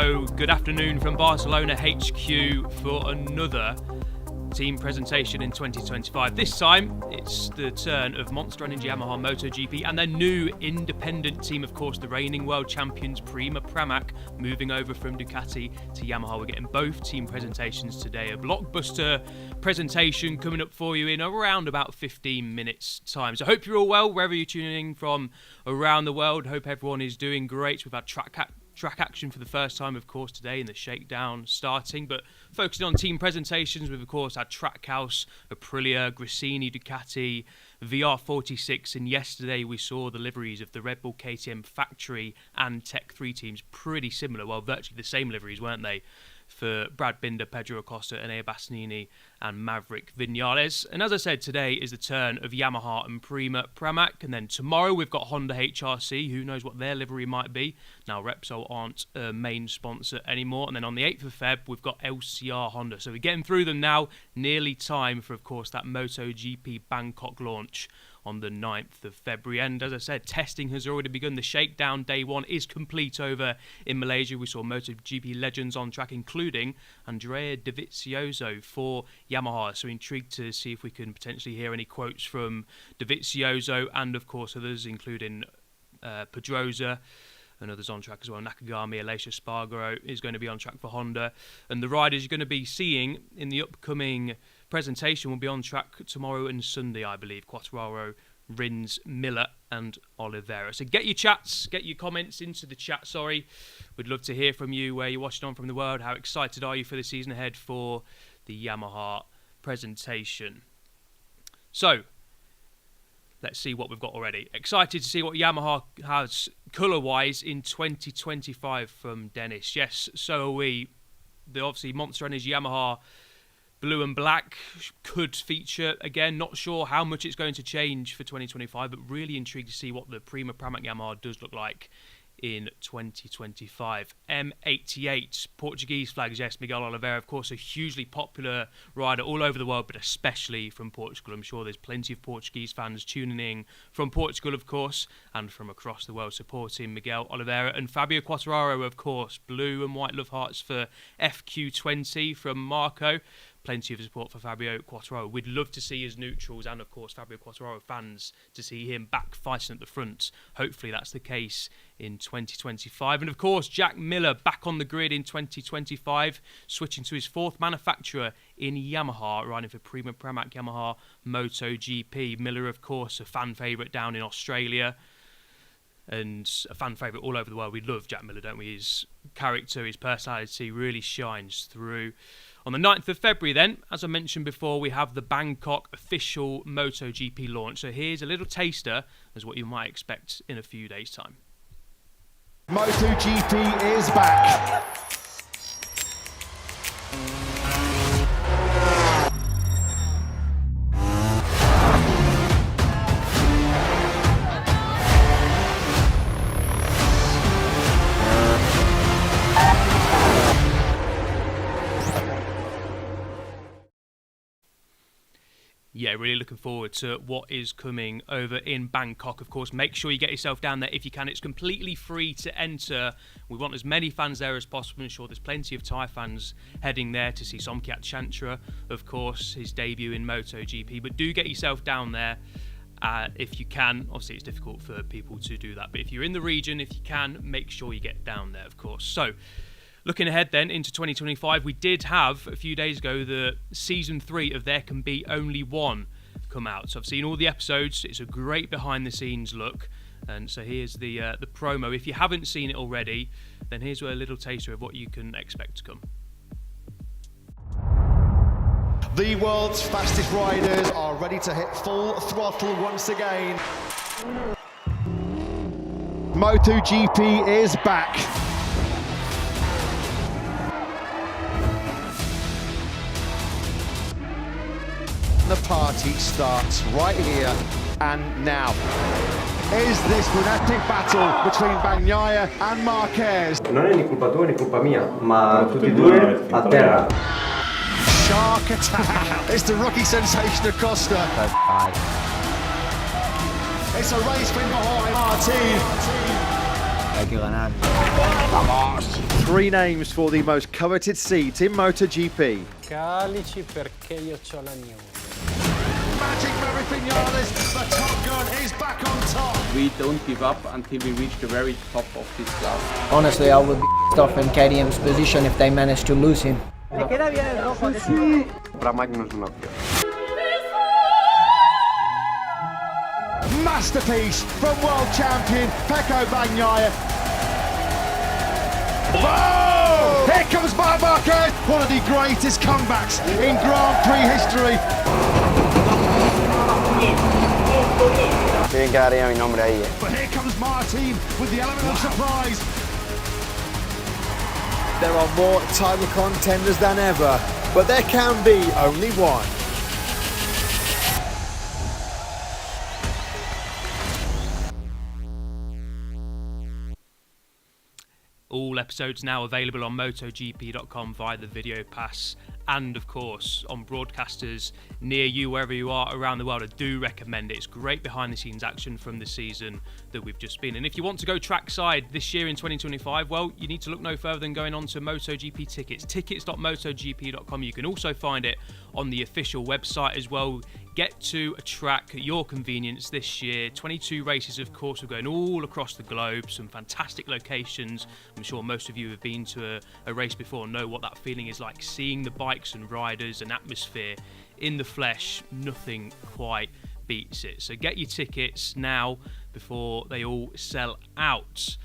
Hello, good afternoon from Barcelona HQ for another team presentation in 2025. This time, it's the turn of Monster Energy Yamaha MotoGP and their new independent team, of course, the reigning world champions Prima Pramac, moving over from Ducati to Yamaha. We're getting both team presentations today. A blockbuster presentation coming up for you in around about 15 minutes time. So I hope you're all well, wherever you're tuning in from around the world. Hope everyone is doing great. We've had track action for the first time, of course, today in the shakedown starting, but focusing on team presentations, we've, of course, had Trackhouse, Aprilia, Gresini, Ducati, VR46, and yesterday we saw the liveries of the Red Bull KTM factory and Tech 3 teams, pretty similar, well, virtually the same liveries, weren't they, for Brad Binder, Pedro Acosta, Enea Bastianini and Maverick Vinales. And as I said, today is the turn of Yamaha and Prima Pramac, and then tomorrow we've got Honda HRC. Who knows what their livery might be. Now Repsol aren't a main sponsor anymore. And then on the 8th of Feb we've got LCR Honda. So we're getting through them now, nearly time for, of course, that MotoGP Bangkok launch on the 9th of February. And as I said, testing has already begun. The shakedown day one is complete over in Malaysia. We saw MotoGP legends on track, including Andrea Dovizioso for Yamaha. So intrigued to see if we can potentially hear any quotes from Dovizioso and, of course, others, including Pedrosa and others on track as well. Nakagami, Alessio Spargaro is going to be on track for Honda. And the riders you're going to be seeing in the upcoming presentation will be on track tomorrow and Sunday, I believe. Quartararo, Rins, Miller and Oliveira. So get your chats, get your comments into the chat, We'd love to hear from you, where you're watching on from the world. How excited are you for the season ahead for the Yamaha presentation? So, let's see what we've got already. Excited to see what Yamaha has colour-wise in 2025 from Dennis. Yes, so are we. The obviously Monster Energy Yamaha blue and black could feature again. Not sure how much it's going to change for 2025, but really intrigued to see what the Prima Pramac Yamaha does look like in 2025. M88 Portuguese flags. Yes, Miguel Oliveira, of course, a hugely popular rider all over the world, but especially from Portugal. I'm sure there's plenty of Portuguese fans tuning in from Portugal, of course, and from across the world supporting Miguel Oliveira. And Fabio Quartararo, of course, blue and white love hearts for FQ20 from Marco. Plenty of support for Fabio Quartararo. We'd love to see his neutrals and, of course, Fabio Quartararo fans to see him back fighting at the front. Hopefully that's the case in 2025. And, of course, Jack Miller back on the grid in 2025, switching to his fourth manufacturer in Yamaha, riding for Prima Pramac Yamaha MotoGP. Miller, of course, a fan favourite down in Australia and a fan favourite all over the world. We love Jack Miller, don't we? His character, his personality really shines through. On the 9th of February then, as I mentioned before, we have the Bangkok official MotoGP launch. So here's a little taster as what you might expect in a few days' time. MotoGP is back. Yeah, really looking forward to what is coming over in Bangkok. Of course, make sure you get yourself down there if you can. It's completely free to enter. We want as many fans there as possible. I'm sure there's plenty of Thai fans heading there to see Somkiat Chantra, of course, his debut in MotoGP. But do get yourself down there if you can. Obviously, it's difficult for people to do that. But if you're in the region, if you can, make sure you get down there, of course. So, looking ahead then into 2025, we did have a few days ago the season 3 of There Can Be Only One come out. So I've seen all the episodes. It's a great behind the scenes look. And so here's the promo. If you haven't seen it already, then here's a little taster of what you can expect to come. The world's fastest riders are ready to hit full throttle once again. MotoGP is back. The party starts right here and now. Is this frenetic battle between Bagnaia and Marquez? Non è né colpa tua né colpa mia, ma tutti e due a terra. Shark attack. It's the rookie sensation Acosta. It's a race win behind Martin. Hay que ganar. Three names for the most coveted seats in MotoGP. Calici perché io c'ho la mia. Magic Maverick Vinales, the Top Gun, is back on top. We don't give up until we reach the very top of this class. Honestly, I would be off in KTM's position if they managed to lose him. Pramac no es una opción. Masterpiece from world champion Pecco Bagnaia. Whoa! Here comes Marc Marquez, one of the greatest comebacks in Grand Prix history. Tienen que dar ya mi nombre ahí. But here comes Martin with the element of surprise. There are more title contenders than ever, but there can be only one. All episodes now available on MotoGP.com via the Video Pass, and of course on broadcasters near you, wherever you are around the world. I do recommend it. It's great behind the scenes action from the season that we've just been. And if you want to go trackside this year in 2025, well, you need to look no further than going on to MotoGP tickets, tickets.motogp.com. You can also find it on the official website as well. Get to a track at your convenience this year. 22 races, of course, we're going all across the globe. Some fantastic locations. I'm sure most of you have been to a race before and know what that feeling is like. Seeing the bikes and riders and atmosphere in the flesh, nothing quite beats it. So get your tickets now before they all sell out.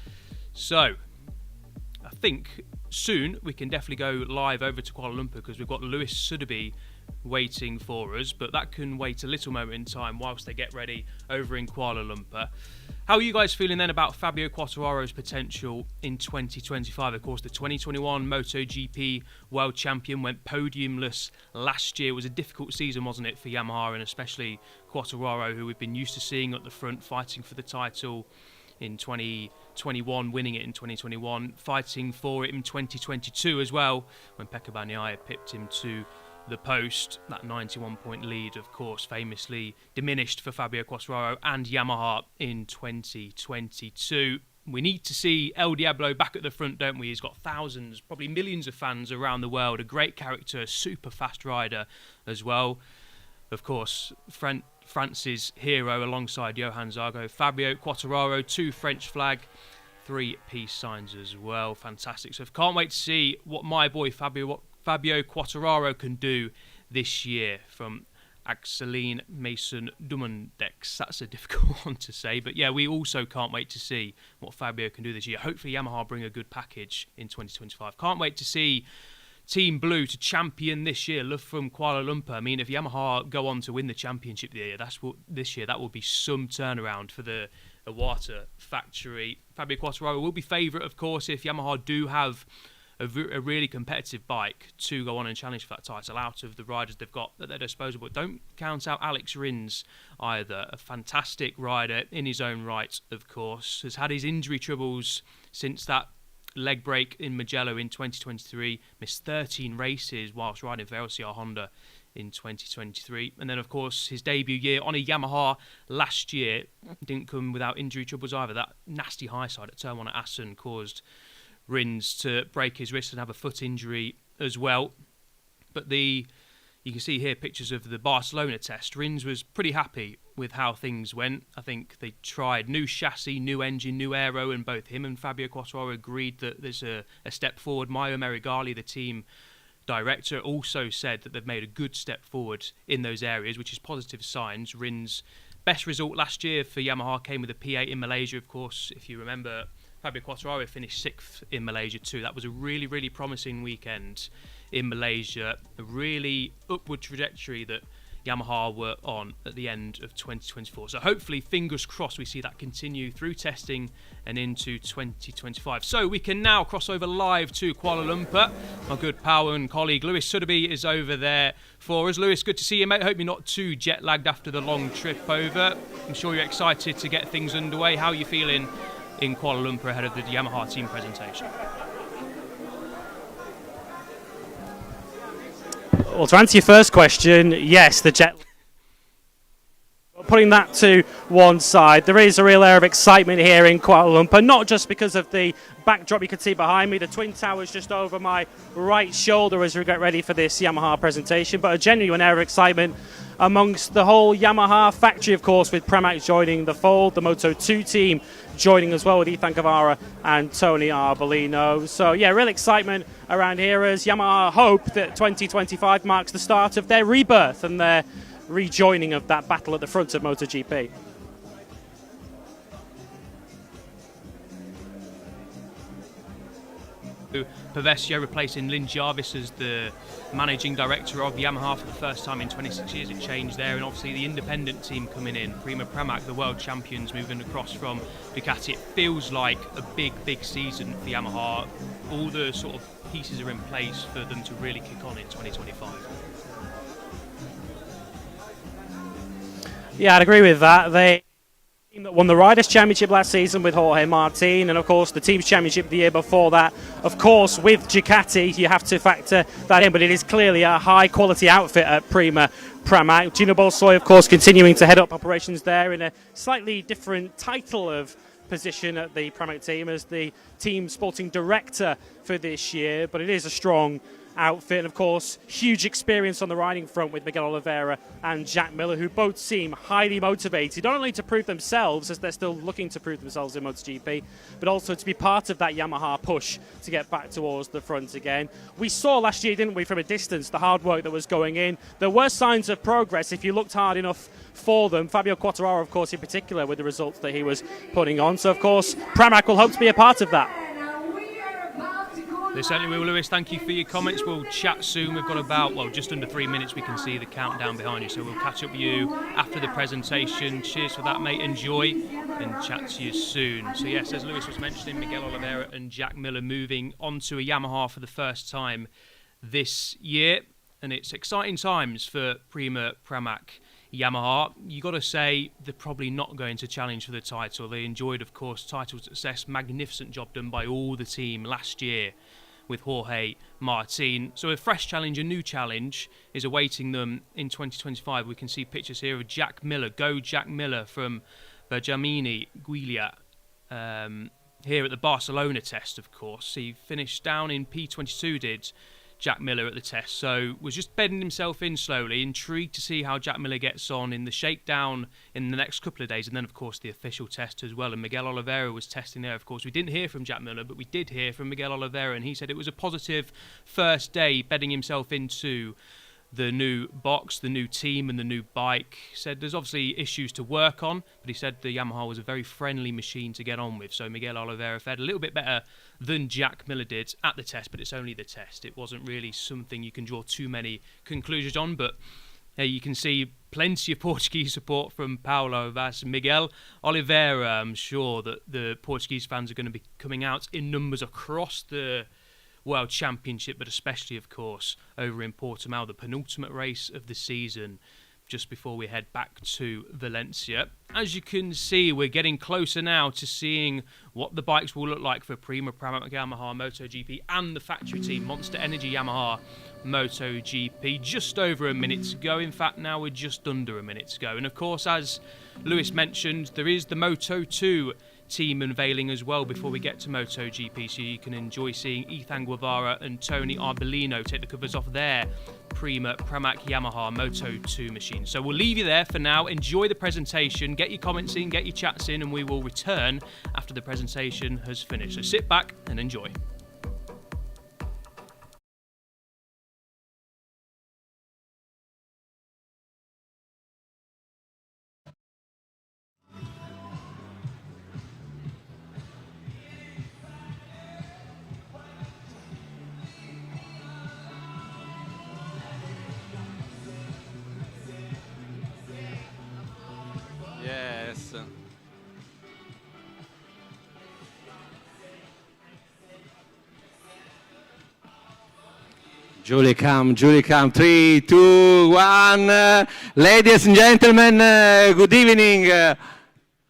So I think soon we can definitely go live over to Kuala Lumpur because we've got Lewis Sotheby waiting for us, but that can wait a little moment in time whilst they get ready over in Kuala Lumpur. How are you guys feeling then about Fabio Quartararo's potential in 2025? Of course, the 2021 MotoGP World Champion went podiumless last year. It was a difficult season, wasn't it, for Yamaha, and especially Quartararo, who we've been used to seeing at the front fighting for the title in 2021, winning it in 2021, fighting for it in 2022 as well, when Pecco Bagnaia pipped him to the post. That 91-point lead, of course, famously diminished for Fabio Quartararo and Yamaha in 2022. We need to see El Diablo back at the front, don't we? He's got thousands, probably millions of fans around the world. A great character, a super fast rider as well. Of course, France's hero alongside Johann Zarco. Fabio Quartararo, 2 French flag, 3 peace signs as well. Fantastic. So can't wait to see what my boy Fabio Quartararo can do this year from Axeline Mason Dumondex. That's a difficult one to say, but yeah, we also can't wait to see what Fabio can do this year. Hopefully Yamaha bring a good package in 2025. Can't wait to see Team Blue to champion this year. Love from Kuala Lumpur. I mean, if Yamaha go on to win the championship this year, that will be some turnaround for the Iwata factory. Fabio Quartararo will be favourite, of course, if Yamaha do have a really competitive bike to go on and challenge for that title out of the riders they've got at their disposal. But don't count out Alex Rins either. A fantastic rider in his own right, of course. Has had his injury troubles since that leg break in Mugello in 2023. Missed 13 races whilst riding for LCR Honda in 2023. And then, of course, his debut year on a Yamaha last year didn't come without injury troubles either. That nasty high side at turn 1 at Assen caused Rins to break his wrist and have a foot injury as well. But you can see here pictures of the Barcelona test. Rins was pretty happy with how things went. I think they tried new chassis, new engine, new aero, and both him and Fabio Quartararo agreed that there's a step forward. Maio Meregali, the team director, also said that they've made a good step forward in those areas, which is positive signs. Rins' best result last year for Yamaha came with a P8 in Malaysia, of course. If you remember, Fabio Quartararo finished 6th in Malaysia too. That was a really, really promising weekend in Malaysia. A really upward trajectory that Yamaha were on at the end of 2024. So hopefully, fingers crossed, we see that continue through testing and into 2025. So we can now cross over live to Kuala Lumpur. My good pal and colleague Lewis Sotheby is over there for us. Lewis, good to see you, mate. Hope you're not too jet lagged after the long trip over. I'm sure you're excited to get things underway. How are you feeling in Kuala Lumpur ahead of the Yamaha team presentation? Well, to answer your first question, yes, the jet. putting that to one side, there is a real air of excitement here in Kuala Lumpur, not just because of the backdrop you can see behind me, the Twin Towers just over my right shoulder as we get ready for this Yamaha presentation, but a genuine air of excitement amongst the whole Yamaha factory, of course, with Pramac joining the fold, the Moto2 team joining as well with Ethan Guevara and Tony Arbolino. So yeah, real excitement around here as Yamaha hope that 2025 marks the start of their rebirth and their rejoining of that battle at the front of MotoGP. Pavesio replacing Lynn Jarvis as the managing director of Yamaha for the first time in 26 years. It changed there, and obviously the independent team coming in. Prima Pramac, the world champions, moving across from Ducati. It feels like a big season for Yamaha. All the sort of pieces are in place for them to really kick on in 2025. Yeah, I'd agree with that. They that won the Riders' Championship last season with Jorge Martin, and of course the Teams' Championship the year before that. Of course, with Ducati, you have to factor that in, but it is clearly a high-quality outfit at Prima Pramac. Gino Bolsoy, of course, continuing to head up operations there in a slightly different title of position at the Pramac team as the team sporting director for this year, but it is a strong outfit, and of course huge experience on the riding front with Miguel Oliveira and Jack Miller, who both seem highly motivated not only to prove themselves as they're still looking to prove themselves in MotoGP, but also to be part of that Yamaha push to get back towards the front again. We saw last year, didn't we, from a distance, the hard work that was going in. There were signs of progress if you looked hard enough for them. Fabio Quartararo, of course, in particular, with the results that he was putting on. So of course Pramac will hope to be a part of that. They certainly will, Lewis. Thank you for your comments. We'll chat soon. We've got about, well, just under 3 minutes. We can see the countdown behind you. So we'll catch up with you after the presentation. Cheers for that, mate. Enjoy and chat to you soon. So yes, as Lewis was mentioning, Miguel Oliveira and Jack Miller moving onto a Yamaha for the first time this year. And it's exciting times for Prima Pramac Yamaha. You got to say they're probably not going to challenge for the title. They enjoyed, of course, title success. Magnificent job done by all the team last year with Jorge Martin. So a fresh challenge, a new challenge is awaiting them in 2025. We can see pictures here of Jack Miller. Go Jack Miller from Benjamini Guiglia here at the Barcelona test, of course. He finished down in P22, did Jack Miller at the test, so was just bedding himself in slowly, intrigued to see how Jack Miller gets on in the shakedown in the next couple of days, and then of course the official test as well. And Miguel Oliveira was testing there, of course. We didn't hear from Jack Miller, but we did hear from Miguel Oliveira, and he said it was a positive first day bedding himself into the new box, the new team and the new bike. He said there's obviously issues to work on, but he said the Yamaha was a very friendly machine to get on with. So Miguel Oliveira fared a little bit better than Jack Miller did at the test, but it's only the test. It wasn't really something you can draw too many conclusions on, but you can see plenty of Portuguese support from Paulo Vaz. Miguel Oliveira, I'm sure that the Portuguese fans are going to be coming out in numbers across the World Championship, but especially, of course, over in Portimao, the penultimate race of the season, just before we head back to Valencia. As you can see, we're getting closer now to seeing what the bikes will look like for Prima Pramac Yamaha MotoGP and the factory team Monster Energy Yamaha MotoGP. Just over a minute to go. In fact, now we're just under a minute to go. And of course, as Lewis mentioned, there is the Moto2 team unveiling as well before we get to MotoGP, so you can enjoy seeing Ethan Guevara and Tony Arbolino take the covers off their Prima Pramac Yamaha Moto2 machine. So we'll leave you there for now. Enjoy the presentation, get your comments in, get your chats in, and we will return after the presentation has finished. So sit back and enjoy. Yes. Julie, come. 3, 2, 1. Ladies and gentlemen, good evening.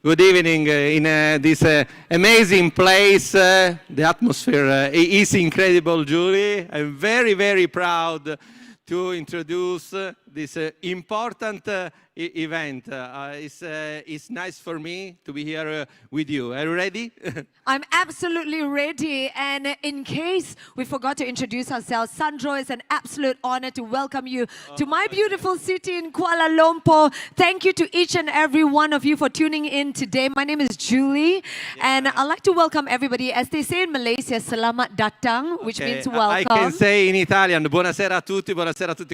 Good evening in this amazing place. The atmosphere is incredible, Julie. I'm very, very proud to introduce this important event. It's nice for me to be here with you. Are you ready? I'm absolutely ready. And in case we forgot to introduce ourselves, Sandro, it's an absolute honor to welcome you to my beautiful city in Kuala Lumpur. Thank you to each and every one of you for tuning in today. My name is Julie, and I'd like to welcome everybody. As they say in Malaysia, selamat datang, which means welcome. I can say in Italian, buonasera a tutti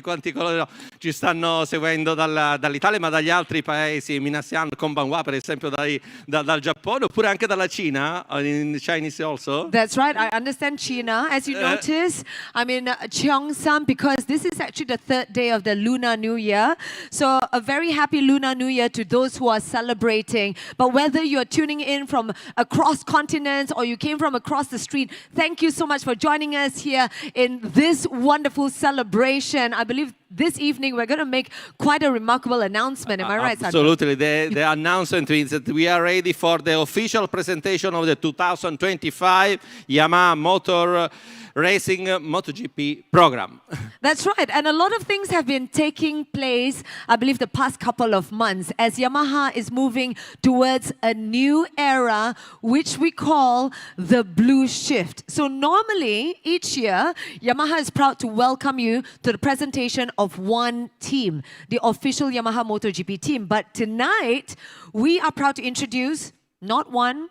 quanti coloro ci stanno seguendo dall'Italia, ma dagli altri paesi, Minasian, Konbanwa, per esempio dal Giappone, oppure anche dalla Cina, in Chinese also. That's right, I understand China. As you notice, I'm in Cheongsam because this is actually the third day of the Lunar New Year. So a very happy Lunar New Year to those who are celebrating. But whether you're tuning in from across continents or you came from across the street, thank you so much for joining us here in this wonderful celebration. I believe this evening we're going to make quite a remarkable announcement. Am I right, Sandro? Absolutely. The announcement means that we are ready for the official presentation of the 2025 Yamaha Motor Racing MotoGP program. That's right. And a lot of things have been taking place, I believe, the past couple of months as Yamaha is moving towards a new era, which we call the Blue Shift. So normally, each year, Yamaha is proud to welcome you to the presentation of one team, the official Yamaha MotoGP team. But tonight, we are proud to introduce not one,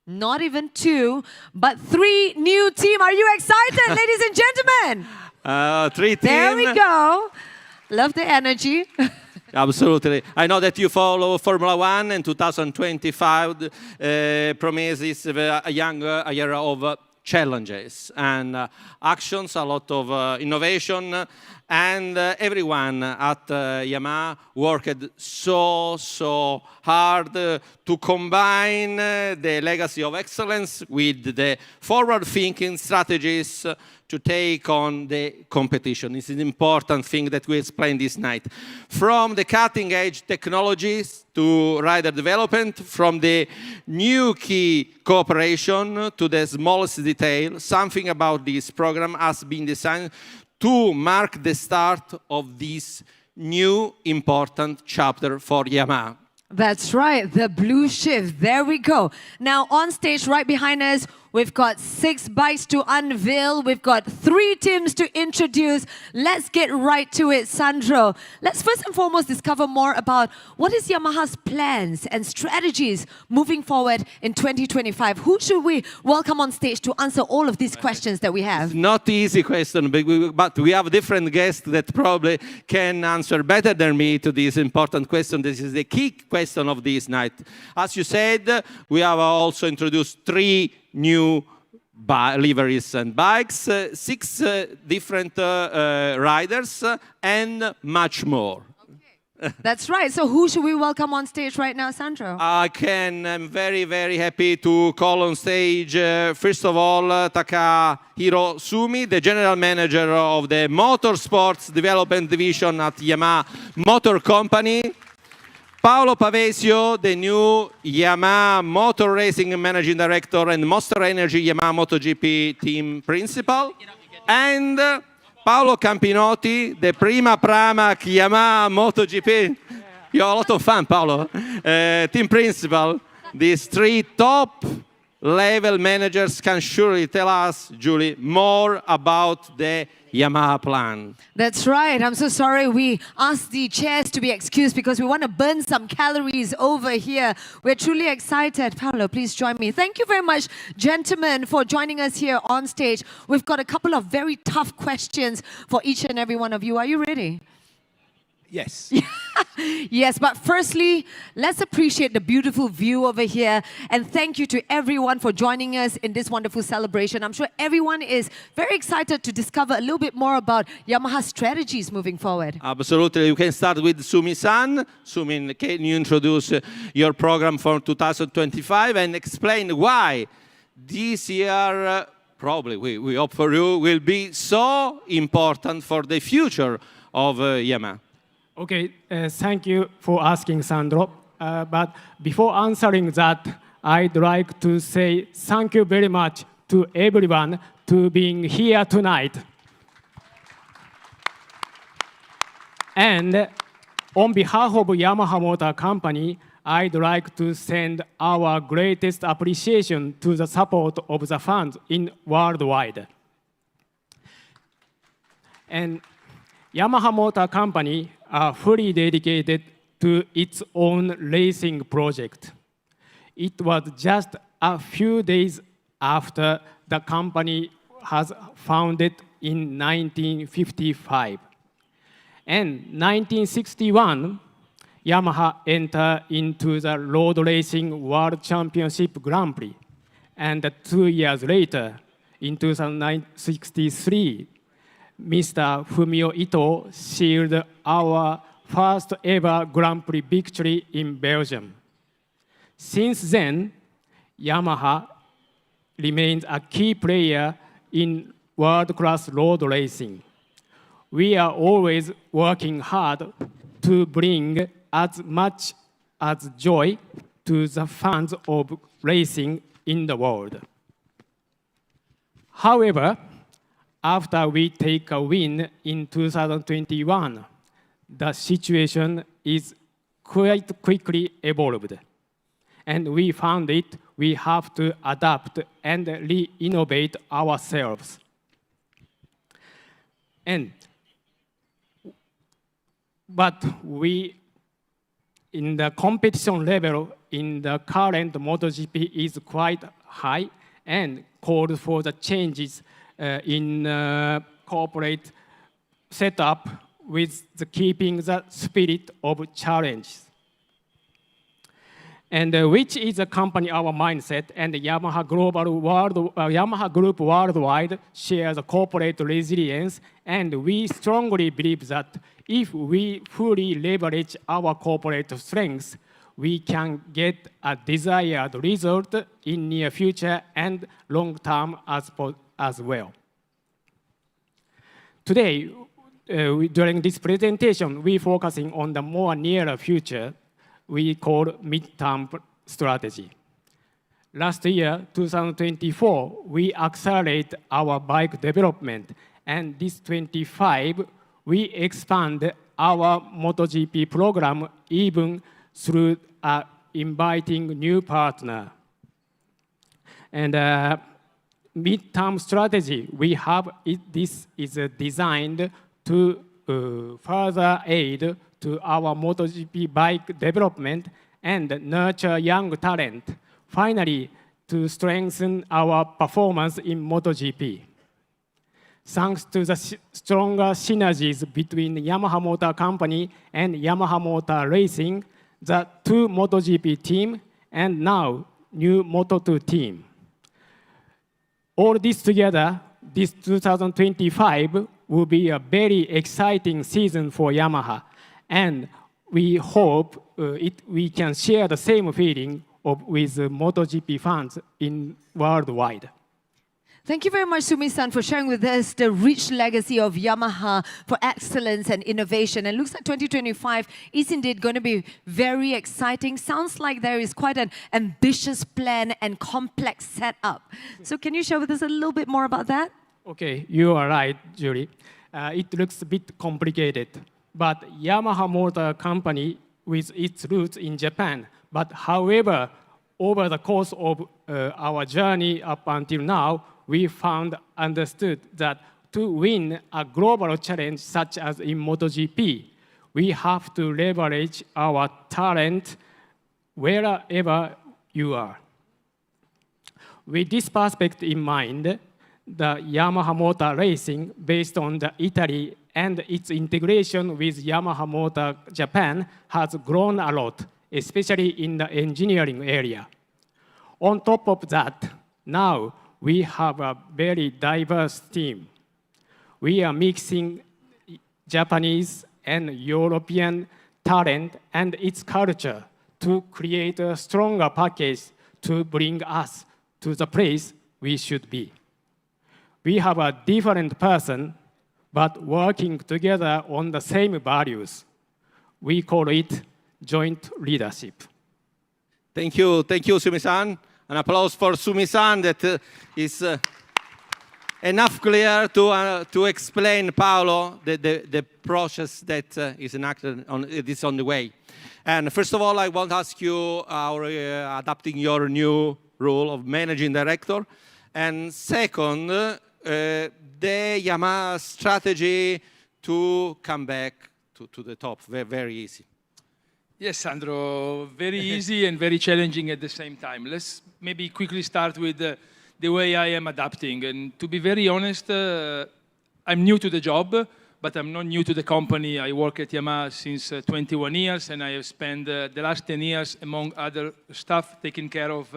not even two, but three new team. Are you excited, ladies and gentlemen? 3 teams. There we go. Love the energy. Absolutely. I know that you follow Formula One, and 2025 promises a year of challenges and actions, a lot of innovation, and everyone at Yamaha worked so hard to combine the legacy of excellence with the forward-thinking strategies to take on the competition. It's an important thing that we explained this night. From the cutting-edge technologies to rider development, from the new key cooperation to the smallest detail, something about this program has been designed to mark the start of this new important chapter for Yamaha. That's right, the Blue Shift. There we go. Now on stage right behind us, we've got 6 bikes to unveil. We've got 3 teams to introduce. Let's get right to it, Sandro. Let's first and foremost discover more about what is Yamaha's plans and strategies moving forward in 2025. Who should we welcome on stage to answer all of these questions that we have? It's not easy question, but we have different guests that probably can answer better than me to this important question. This is the key question of this night. As you said, we have also introduced 3 new liveries and bikes, 6 different riders, and much more. Okay. That's right. So who should we welcome on stage right now, Sandro? I'm very happy to call on stage, first of all, Takahiro Sumi, the General Manager of the Motorsports Development Division at Yamaha Motor Company. Paolo Pavesio, the new Yamaha Motor Racing Managing Director and Monster Energy Yamaha MotoGP Team Principal. And Paolo Campinotti, the Prima Pramac Yamaha MotoGP. You have a lot of fun, Paolo. Team Principal. These 3 top level managers can surely tell us, Julie, more about the Yamaha plan. That's right. I'm so sorry we asked the chairs to be excused because we want to burn some calories over here. We're truly excited. Paolo, please join me. Thank you very much, gentlemen, for joining us here on stage. We've got a couple of very tough questions for each and every one of you. Are you ready? Yes. Yes, but firstly, let's appreciate the beautiful view over here. And thank you to everyone for joining us in this wonderful celebration. I'm sure everyone is very excited to discover a little bit more about Yamaha's strategies moving forward. Absolutely. You can start with Sumi-san. Sumi, can you introduce your program for 2025 and explain why this year, probably we hope for you, will be so important for the future of Yamaha? Okay, thank you for asking, Sandro. But before answering that, I'd like to say thank you very much to everyone to being here tonight. And on behalf of Yamaha Motor Company, I'd like to send our greatest appreciation to the support of the fans in worldwide. And Yamaha Motor Company are fully dedicated to its own racing project. It was just a few days after the company was founded in 1955. And 1961, Yamaha entered into the Road Racing World Championship Grand Prix. And 2 years later, in 1963, Mr. Fumio Ito sealed our first ever Grand Prix victory in Belgium. Since then, Yamaha remains a key player in world-class road racing. We are always working hard to bring as much as joy to the fans of racing in the world. However, after we take a win in 2021, the situation is quite quickly evolved. And we found we have to adapt and re-innovate ourselves. But in the competition level in the current MotoGP is quite high and called for the changes in corporate setup with keeping the spirit of challenge. And which is a company our mindset, and Yamaha Group worldwide shares a corporate resilience, and we strongly believe that if we fully leverage our corporate strengths, we can get a desired result in near future and long term as well. Today, during this presentation, we're focusing on the more nearer future we call midterm strategy. Last year, 2024, we accelerate our bike development, and this 25, we expand our MotoGP program even through inviting new partner. And midterm strategy, we have this is designed to further aid to our MotoGP bike development and nurture young talent, finally to strengthen our performance in MotoGP. Thanks to the stronger synergies between Yamaha Motor Company and Yamaha Motor Racing, the two MotoGP team and now new Moto2 team. All this together, this 2025 will be a very exciting season for Yamaha. And we hope we can share the same feeling with MotoGP fans worldwide. Thank you very much, Sumi-san, for sharing with us the rich legacy of Yamaha for excellence and innovation. And looks like 2025 is indeed going to be very exciting. Sounds like there is quite an ambitious plan and complex setup. So can you share with us a little bit more about that? Okay, you are right, Julie. It looks a bit complicated. But Yamaha Motor Company with its roots in Japan. But however, over the course of our journey up until now, we understood that to win a global challenge such as in MotoGP, we have to leverage our talent wherever you are. With this perspective in mind, the Yamaha Motor Racing, based on the Italy and its integration with Yamaha Motor Japan, has grown a lot, especially in the engineering area. On top of that, now we have a very diverse team. We are mixing Japanese and European talent and its culture to create a stronger package to bring us to the place we should be. We have a different person, but working together on the same values. We call it joint leadership. Thank you, Sumi-san. An applause for Sumi-san that is enough clear to explain, Paolo, the process that is enacted is on the way. And first of all, I want to ask you how adapting your new role of managing director. And second, the Yamaha strategy to come back to the top, very easy. Yes, Sandro, very easy and very challenging at the same time. Let's maybe quickly start with the way I am adapting. And to be very honest, I'm new to the job, but I'm not new to the company. I work at Yamaha since 21 years, and I have spent the last 10 years, among other stuff, taking care of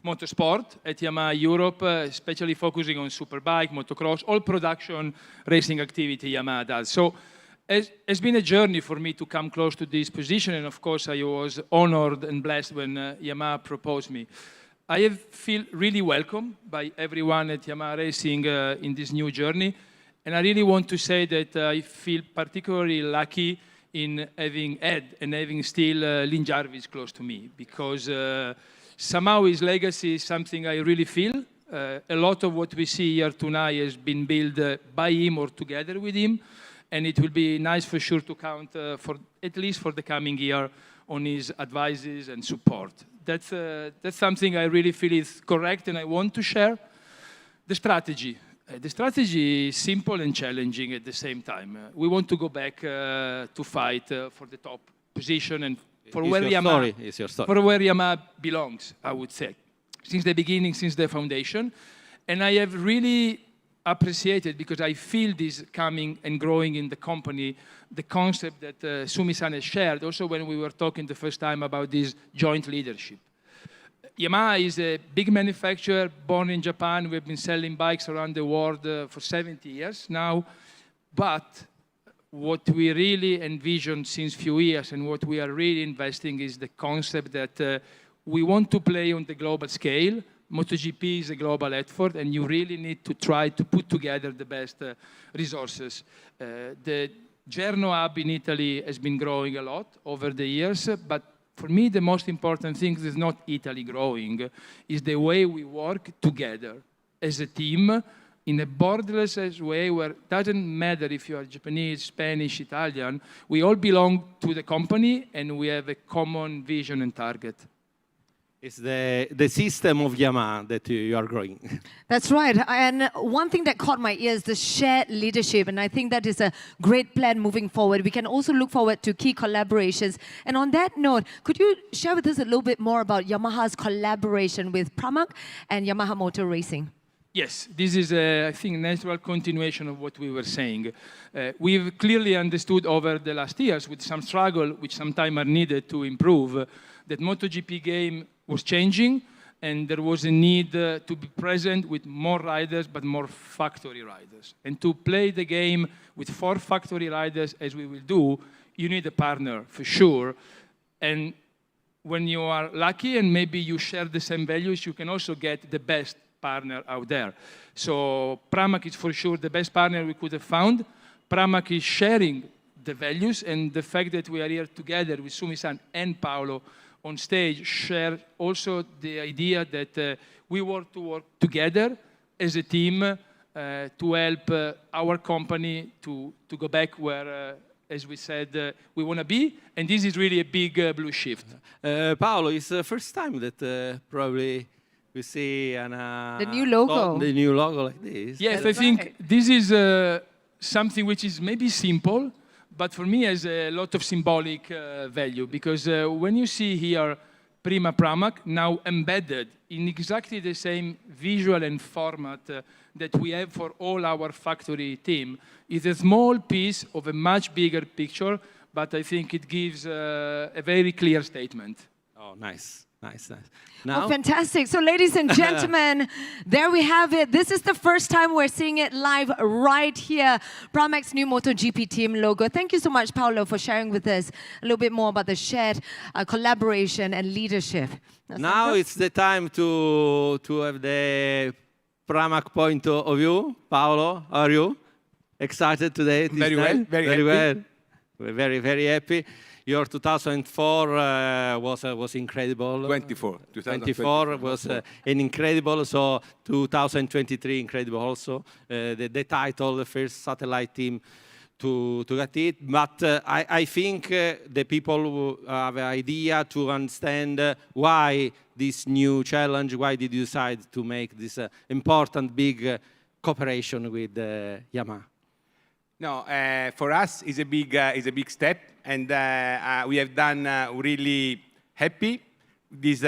motorsport at Yamaha Europe, especially focusing on superbike, motocross, all production racing activity Yamaha does. So it's been a journey for me to come close to this position, and of course I was honored and blessed when Yamaha proposed me. I feel really welcome by everyone at Yamaha Racing in this new journey, and I really want to say that I feel particularly lucky in having Ed and having still Lynn Jarvis close to me, because somehow his legacy is something I really feel. A lot of what we see here tonight has been built by him or together with him. And it will be nice for sure to count, at least for the coming year, on his advices and support. That's something I really feel is correct and I want to share. The strategy. The strategy is simple and challenging at the same time. We want to go back to fight for the top position and for where Yamaha belongs, I would say. Since the beginning, since the foundation. And I have really appreciated, because I feel this coming and growing in the company, the concept that Sumi-san has shared, also when we were talking the first time about this joint leadership. Yamaha is a big manufacturer, born in Japan. We've been selling bikes around the world for 70 years now. But what we really envision since few years and what we are really investing is the concept that we want to play on the global scale. MotoGP is a global effort, and you really need to try to put together the best resources. The Gerno hub in Italy has been growing a lot over the years, but for me the most important thing is not Italy growing, is the way we work together as a team in a borderless way where it doesn't matter if you are Japanese, Spanish, Italian, we all belong to the company and we have a common vision and target. It's the system of Yamaha that you are growing. That's right. And one thing that caught my ear is the shared leadership. And I think that is a great plan moving forward. We can also look forward to key collaborations. And on that note, could you share with us a little bit more about Yamaha's collaboration with Pramac and Yamaha Motor Racing? Yes, this is, I think, a natural continuation of what we were saying. We've clearly understood over the last years, with some struggle, which sometimes are needed to improve, that MotoGP game was changing, and there was a need to be present with more riders, but more factory riders. And to play the game with 4 factory riders, as we will do, you need a partner, for sure. And when you are lucky and maybe you share the same values, you can also get the best partner out there. So Pramac is for sure the best partner we could have found. Pramac is sharing the values, and the fact that we are here together with Sumi-san and Paolo on stage share also the idea that we want to work together as a team to help our company to go back where, as we said, we want to be. And this is really a big blue shift. Paolo, it's the first time that probably we see the new logo. The new logo like this. Yes, I think this is something which is maybe simple, but for me has a lot of symbolic value, because when you see here Prima Pramac now embedded in exactly the same visual and format that we have for all our factory team, it's a small piece of a much bigger picture, but I think it gives a very clear statement. Oh, nice. Nice. Now? Oh, fantastic. So, ladies and gentlemen, there we have it. This is the first time we're seeing it live right here. Pramac's new MotoGP team logo. Thank you so much, Paolo, for sharing with us a little bit more about the shared collaboration and leadership. Now it's the time to have the Pramac point of view. Paolo, are you excited today? Very well. Very well. We're very, very happy. Your 2004 was incredible. 2024 was an incredible. So 2023 incredible also. The title, the first satellite team to get it. But I think the people have an idea to understand why this new challenge. Why did you decide to make this important big cooperation with Yamaha? No, for us it's a big step, and we have done really happy this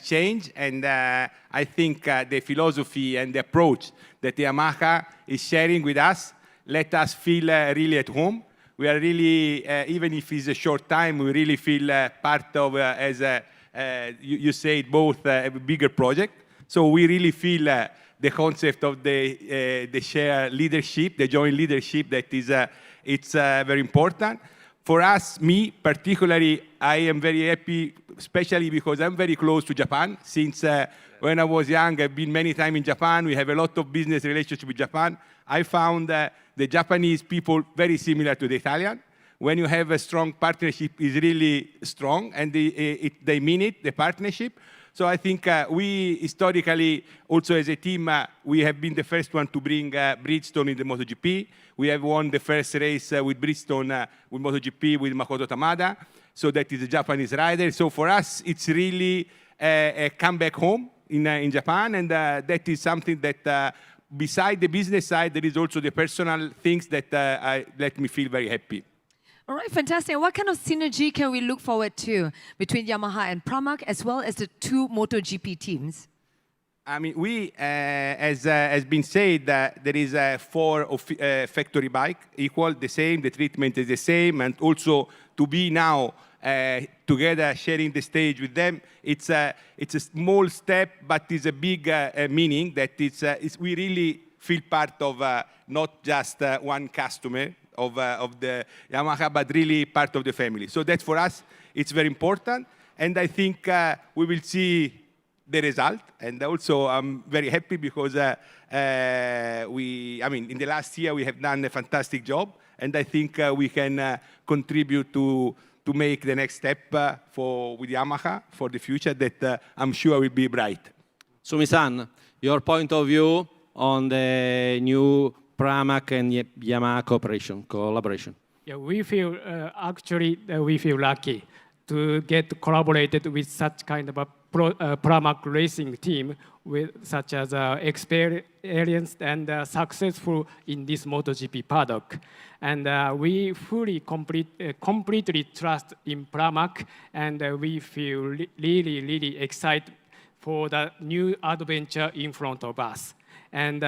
change, and I think the philosophy and the approach that Yamaha is sharing with us let us feel really at home. We are really, even if it's a short time, we really feel part of, as you said, both a bigger project. So we really feel the concept of the shared leadership, the joint leadership, that is it's very important. For us, me particularly, I am very happy, especially because I'm very close to Japan. Since when I was young, I've been many times in Japan. We have a lot of business relationship with Japan. I found the Japanese people very similar to the Italian. When you have a strong partnership, it's really strong, and they mean it, the partnership. So I think we historically, also as a team, we have been the first one to bring Bridgestone in the MotoGP. We have won the first race with Bridgestone with MotoGP with Makoto Tamada. So that is a Japanese rider. So for us, it's really a comeback home in Japan, and that is something that beside the business side, there is also the personal things that let me feel very happy. All right, fantastic. What kind of synergy can we look forward to between Yamaha and Pramac, as well as the two MotoGP teams? I mean, we, as has been said, there is 4 factory bike equal, the same, the treatment is the same, and also to be now together sharing the stage with them, it's a small step, but it's a big meaning that we really feel part of not just one customer of the Yamaha, but really part of the family. So that for us, it's very important, and I think we will see the result. And also, I'm very happy because in the last year we have done a fantastic job, and I think we can contribute to make the next step with Yamaha for the future that I'm sure will be bright. Sumi-san, your point of view on the new Pramac and Yamaha collaboration? Yeah, we feel we feel lucky to get collaborated with such kind of a Pramac racing team with such as experienced and successful in this MotoGP paddock. And we fully completely trust in Pramac, and we feel really excited for the new adventure in front of us. And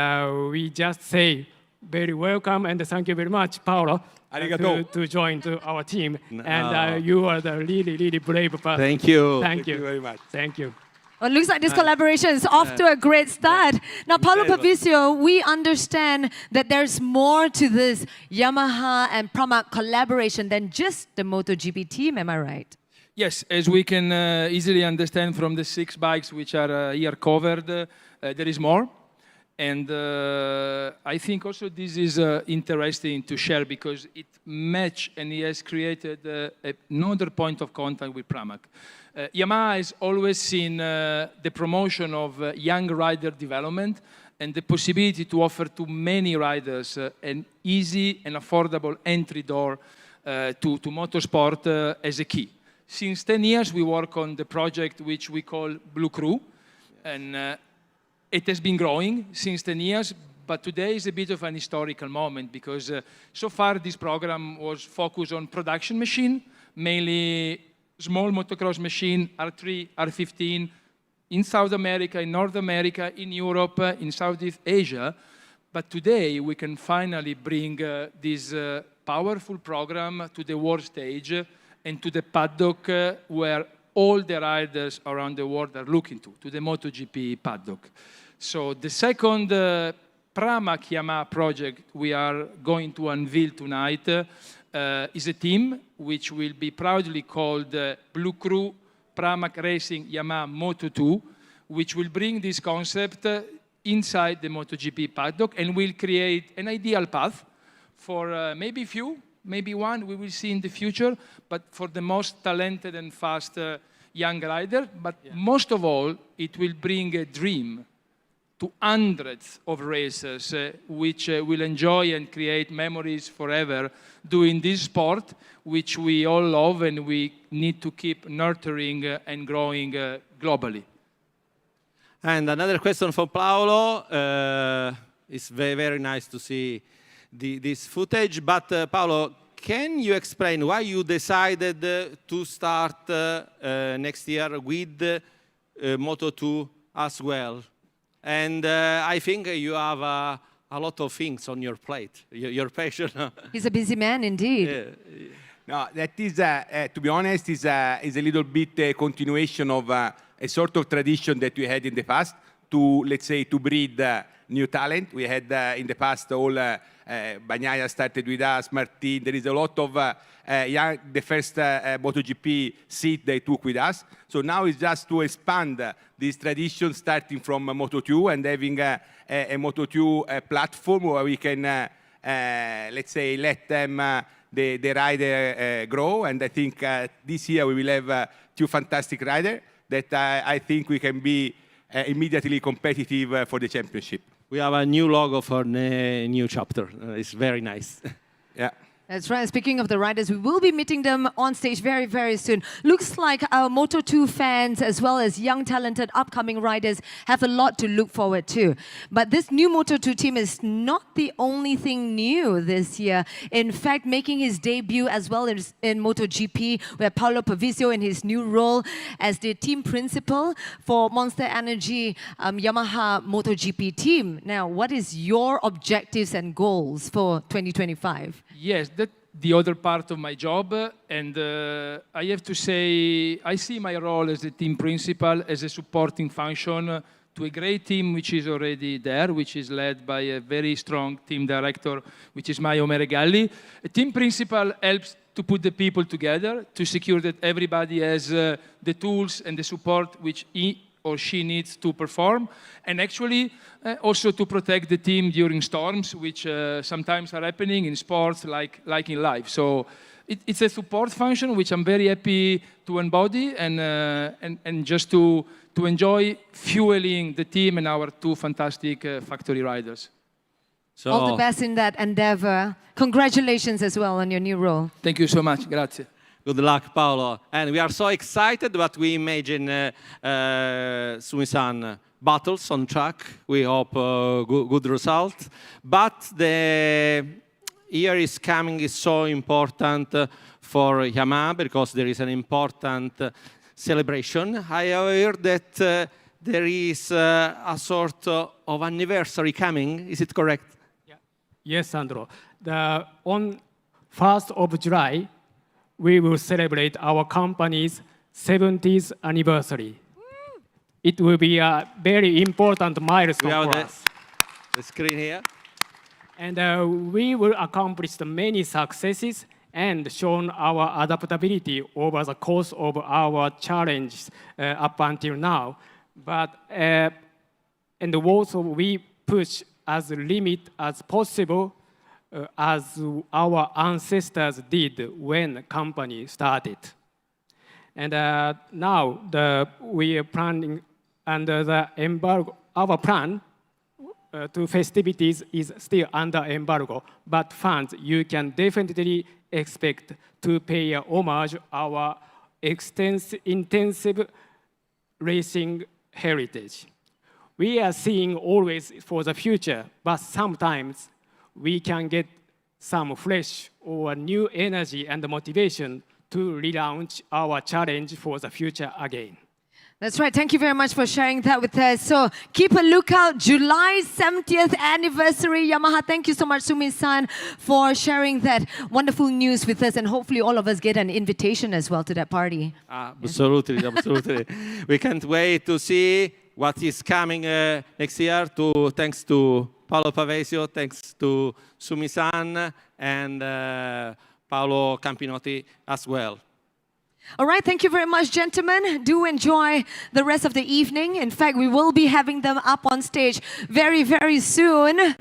we just say very welcome and thank you very much, Paolo, to join our team. And you are the really brave person. Thank you. Thank you very much. Thank you. Well, it looks like this collaboration is off to a great start. Now, Paolo Pavisio, we understand that there's more to this Yamaha and Pramac collaboration than just the MotoGP team, am I right? Yes, as we can easily understand from the 6 bikes which are here covered, there is more. And I think also this is interesting to share because it matches and it has created another point of contact with Pramac. Yamaha has always seen the promotion of young rider development and the possibility to offer to many riders an easy and affordable entry door to motorsport as a key. Since 10 years, we work on the project which we call Blue Crew, and it has been growing since 10 years, but today is a bit of an historical moment because so far this program was focused on production machine, mainly small motocross machine, R3, R15, in South America, in North America, in Europe, in Southeast Asia. But today we can finally bring this powerful program to the world stage and to the paddock where all the riders around the world are looking to the MotoGP paddock. So the second Pramac Yamaha project we are going to unveil tonight is a team which will be proudly called Blue Crew Pramac Racing Yamaha Moto2, which will bring this concept inside the MotoGP paddock and will create an ideal path for maybe few maybe one we will see in the future, but for the most talented and fast young rider. But most of all, it will bring a dream to hundreds of racers which will enjoy and create memories forever doing this sport, which we all love and we need to keep nurturing and growing globally. And another question for Paolo. It's very, very nice to see this footage. But Paolo, can you explain why you decided to start next year with Moto2 as well? And I think you have a lot of things on your plate, your passion. He's a busy man indeed. Yeah. No, that is, to be honest, is a little bit a continuation of a sort of tradition that we had in the past to, let's say, to breed new talent. We had in the past all Bagnaia started with us, Martin. There is a lot of the first MotoGP seat they took with us. So now it's just to expand this tradition, starting from Moto2 and having a Moto2 platform where we can, let's say, let them the rider grow. And I think this year we will have two fantastic riders that I think we can be immediately competitive for the championship. We have a new logo for the new chapter. It's very nice. Yeah. That's right. Speaking of the riders, we will be meeting them on stage very, very soon. Looks like our Moto2 fans, as well as young, talented, upcoming riders, have a lot to look forward to. But this new Moto2 team is not the only thing new this year. In fact, making his debut as well as in MotoGP, we have Paolo Pavizio in his new role as the team principal for Monster Energy Yamaha MotoGP team. Now, what is your objectives and goals for 2025? Yes, that's the other part of my job, and I have to say, I see my role as the team principal as a supporting function to a great team which is already there, which is led by a very strong team director, which is Maio Meregalli. A team principal helps to put the people together, to secure that everybody has the tools and the support which he or she needs to perform, and actually also to protect the team during storms, which sometimes are happening in sports like in life. So it's a support function which I'm very happy to embody and just to enjoy fueling the team and our two fantastic factory riders. So, all the best in that endeavor. Congratulations as well on your new role. Thank you so much. Grazie. Good luck, Paolo. And we are so excited that we imagine Sumi-san battles on track. We hope good result. But the year is coming is so important for Yamaha because there is an important celebration. I heard that there is a sort of anniversary coming. Is it correct? Yeah. Yes, Sandro. On 1st of July, we will celebrate our company's 70th anniversary. It will be a very important milestone for us. The screen here. And we will accomplish many successes and shown our adaptability over the course of our challenge up until now. But and also we push as limit as possible as our ancestors did when the company started. And now we are planning under the embargo. Our plan to festivities is still under embargo, but fans, you can definitely expect to pay homage our intensive racing heritage. We are seeing always for the future, but sometimes we can get some fresh or new energy and motivation to relaunch our challenge for the future again. That's right. Thank you very much for sharing that with us. So keep a lookout. July 70th anniversary Yamaha. Thank you so much, Sumi-san, for sharing that wonderful news with us. And hopefully all of us get an invitation as well to that party. Absolutely, absolutely. We can't wait to see what is coming next year. Thanks to Paolo Pavesio, thanks to Sumi-san, and Paolo Campinotti as well. All right, thank you very much, gentlemen. Do enjoy the rest of the evening. In fact, we will be having them up on stage very, very soon.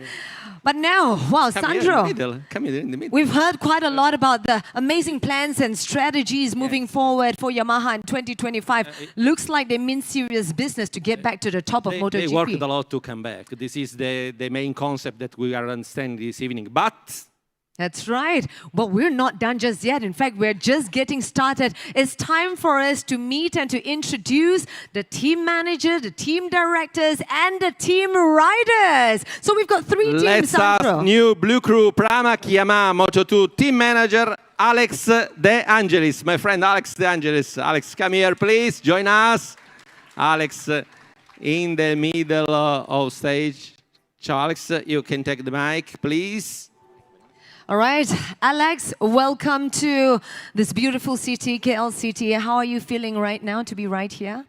But now, wow, Sandro, Come here in the middle. we've heard quite a lot about the amazing plans and strategies moving forward for Yamaha in 2025. Looks like they mean serious business to get back to the top of MotoGP. They worked a lot to come back. This is the main concept that we are understanding this evening. But That's right. But we're not done just yet. In fact, we're just getting started. It's time for us to meet and to introduce the team manager, the team directors, and the team riders. So we've got three teams, let's Sandro. ask new Blue Crew Pramac Yamaha Moto2 team manager Alex De Angelis. My friend Alex De Angelis. Alex, come here, please. Join us. Alex in the middle of stage. Ciao, Alex. You can take the mic, please. All right, Alex, welcome to this beautiful city, KL City. How are you feeling right now to be right here?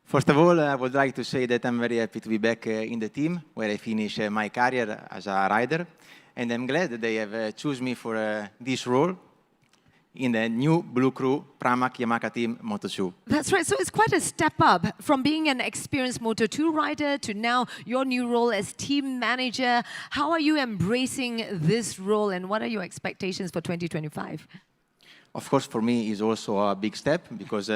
First of all, I would like to say that I'm very happy to be back in the team where I finish my career as a rider. And I'm glad that they have chosen me for this role in the new Blue Crew Pramac Yamaha team Moto2. That's right. So it's quite a step up from being an experienced Moto2 rider to now your new role as team manager. How are you embracing this role and what are your expectations for 2025? Of course, for me, is also a big step because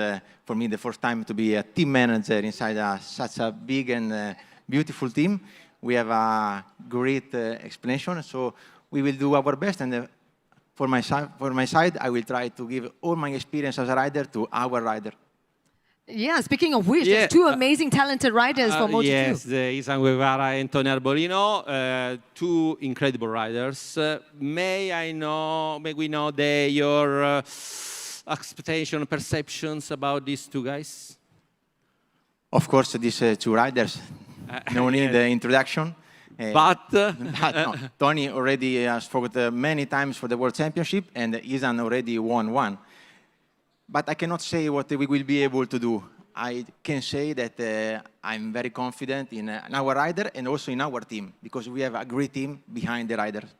for me, the first time to be a team manager inside such a big and beautiful team. We have a great explanation, so we will do our best. And for my side, I will try to give all my experience as a rider to our rider. Yeah, speaking of which, there's two amazing, talented riders for Moto2. Yes, Isan Guevara and Tony Arbolino, two incredible riders. May we know your expectation, perceptions about these two guys? Of course, these two riders, no need the introduction. But no, Tony already has fought many times for the World Championship, and Isan already won one. But I cannot say what we will be able to do. I can say that I'm very confident in our rider and also in our team, because we have a great team behind the riders.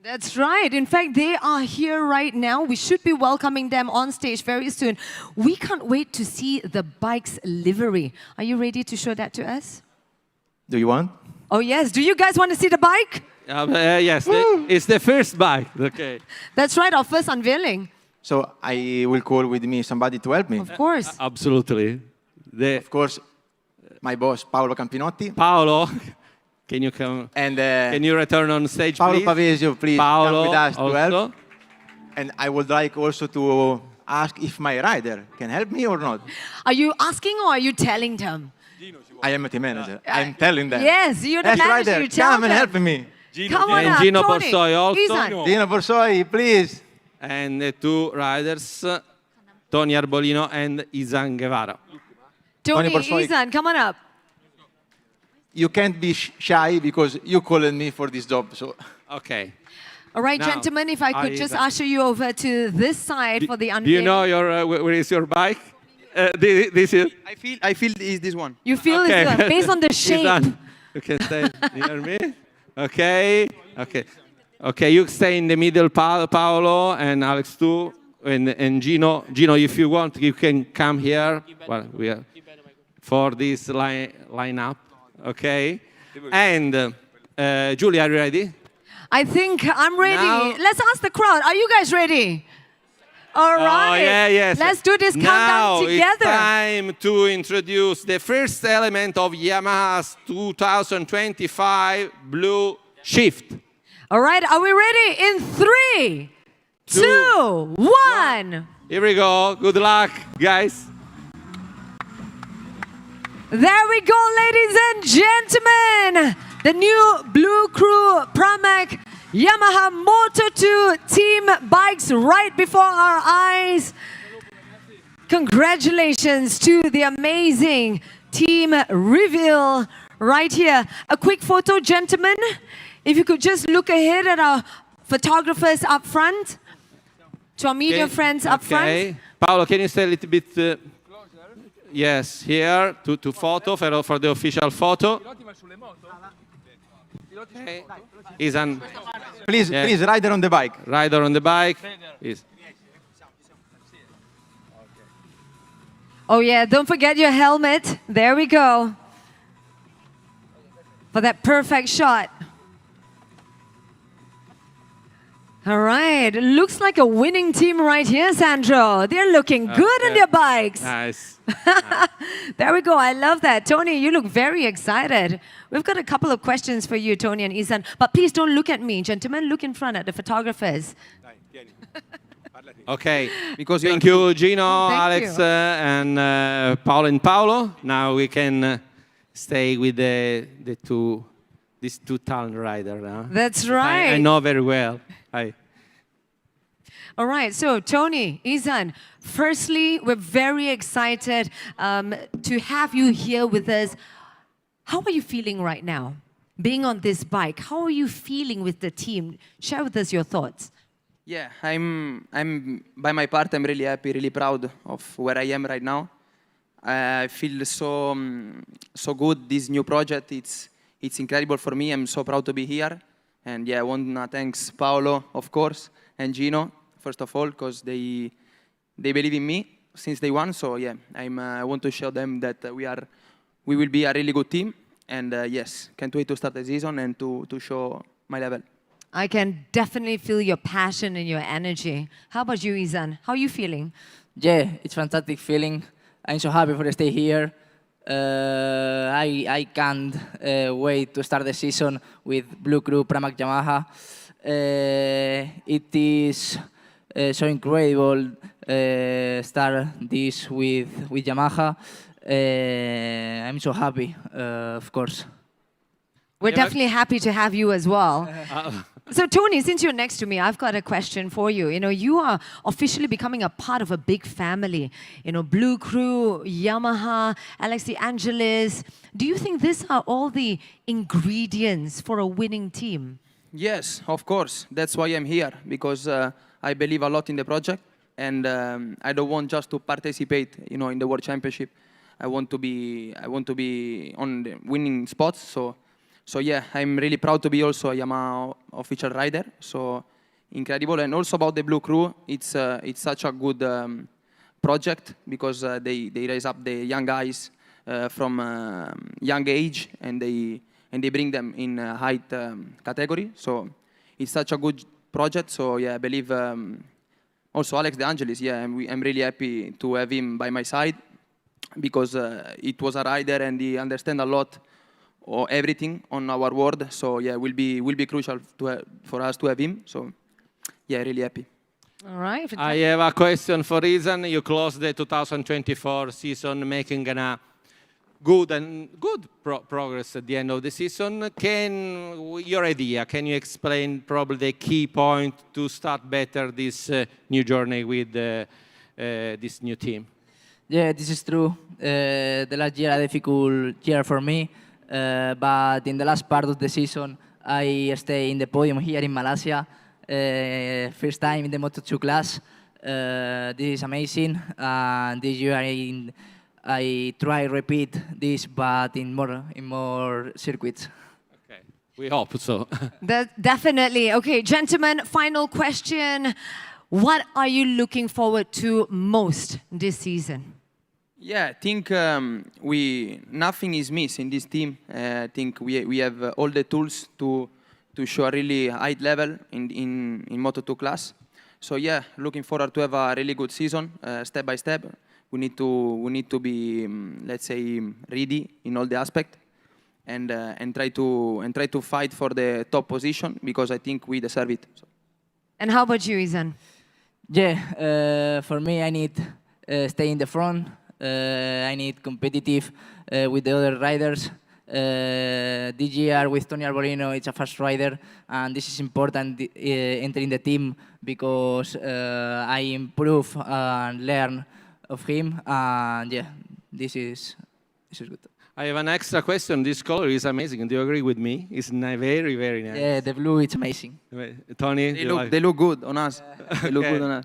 That's right. In fact, they are here right now. We should be welcoming them on stage very soon. We can't wait to see the bike's livery. Are you ready to show that to us? Do you want? Oh, yes. Do you guys want to see the bike? Yes, it's the first bike. Okay. That's right, our first unveiling. So I will call with me somebody to help me. Of course. Absolutely. Of course, my boss, Paolo Campinotti. Paolo, can you come? And can you return on stage, Paolo please? Pavesio, please Paolo come with us also. to help. And I would like also to ask if my rider can help me or not. Are you asking or are you telling them? I am a team manager. I'm telling them. Yes, you're the manager. Rider, You tell come and them. help me. Come on and up, Gino Tony. Borsoi also. Isan. Gino Borsoi, please. And the two riders, Tony Arbolino and Isan Guevara. Tony, Borsoi. Isan, come on up. You can't be shy because you called me for this job. So. Okay. All right, Now, gentlemen, if I could just usher you over to this side for the unveiling. Do you know your where is your bike? This is. I feel is this one. You feel Okay. it's based on the shape. Isan, you can stay near me. Okay. Okay. Okay, you stay in the middle, Paolo, and Alex too, and Gino. Gino, if you want, you can come here. Well, we are for this lineup. Okay. And Julia, are you ready? I think I'm ready. Now- Let's ask the crowd. Are you guys ready? All right. Oh, yeah, yes. Let's do this Now countdown together. It's time to introduce the first element of Yamaha's 2025 Blue Shift. All right, are we ready? In 3, 2, 1. Here we go. Good luck, guys. There we go, ladies and gentlemen. The new Blue Crew Pramac Yamaha Moto2 team bikes right before our eyes. Congratulations to the amazing team reveal right here. A quick photo, gentlemen. If you could just look ahead at our photographers up front, to our media friends up front. Paolo, can you stay a little bit? Yes, here to photo for the official photo. Okay. Isan, Please, yeah. please, rider on the bike. Rider on the bike. Is. Oh yeah, don't forget your helmet. There we go. For that perfect shot. All right. Looks like a winning team right here, Sandro. They're looking good on their bikes. Nice. There we go. I love that. Tony, you look very excited. We've got a couple of questions for you, Tony and Isan. But please don't look at me. Gentlemen, look in front at the photographers. Okay, because thank you, Gino, Thank Alex, you. and Paolo and Paolo. Now we can stay with these two talent riders. That's right. I know very well. All right, so Tony, Isan, firstly, we're very excited to have you here with us. How are you feeling right now, being on this bike? How are you feeling with the team? Share with us your thoughts. Yeah, I'm by my part, I'm really happy, really proud of where I am right now. I feel so good. This new project, it's incredible for me. I'm so proud to be here. And yeah, I want to thank Paolo, of course, and Gino, first of all, because they believe in me since day one. So yeah, I want to show them that we will be a really good team. And yes, can't wait to start the season and to show my level. I can definitely feel your passion and your energy. How about you, Isan? How are you feeling? Yeah, it's fantastic feeling. I'm so happy for stay here. I can't wait to start the season with Blue Crew Pramac Yamaha. It is so incredible start this with Yamaha. I'm so happy, of course. We're definitely happy to have you as well. So Tony, since you're next to me, I've got a question for you. You know, you are officially becoming a part of a big family. You know, Blue Crew, Yamaha, Alex De Angelis. Do you think these are all the ingredients for a winning team? Yes, of course. That's why I'm here, because I believe a lot in the project, and I don't want just to participate, you know, in the World Championship. I want to be on the winning spots. So yeah, I'm really proud to be also a Yamaha official rider. So incredible. And also about the Blue Crew, it's such a good project, because they raise up the young guys from young age, and they bring them in height category. So it's such a good project. So yeah, I believe also Alex De Angelis. Yeah, I'm really happy to have him by my side, because it was a rider and he understands a lot or everything on our world. So yeah, will be crucial for us to have him. So yeah, really happy. All right. I have a question for Isan. You closed the 2024 season making a good progress at the end of the season. Your idea, can you explain probably the key point to start better this new journey with this new team? Yeah, this is true. The last year a difficult year for me. But in the last part of the season, I stay in the podium here in Malaysia. First time in the Moto2 class. This is amazing. This year I try repeat this, but in more circuits. Okay, we hope so. Definitely. Okay, gentlemen, final question. What are you looking forward to most this season? Yeah, I think nothing is missing in this team. I think we have all the tools to show a really high level in Moto2 class. So yeah, looking forward to have a really good season, step by step. We need to be, let's say, ready in all the aspects, and try to fight for the top position, because I think we deserve it. So. And how about you, Isan? Yeah, for me, I need stay in the front. I need competitive with the other riders. This year with Tony Arbolino, it's a fast rider, and this is important entering the team, because I improve and learn of him. And yeah, this is good. I have an extra question. This color is amazing. Do you agree with me? It's very, very nice. Yeah, the blue, it's amazing. Tony, they look good on us. They look good on us.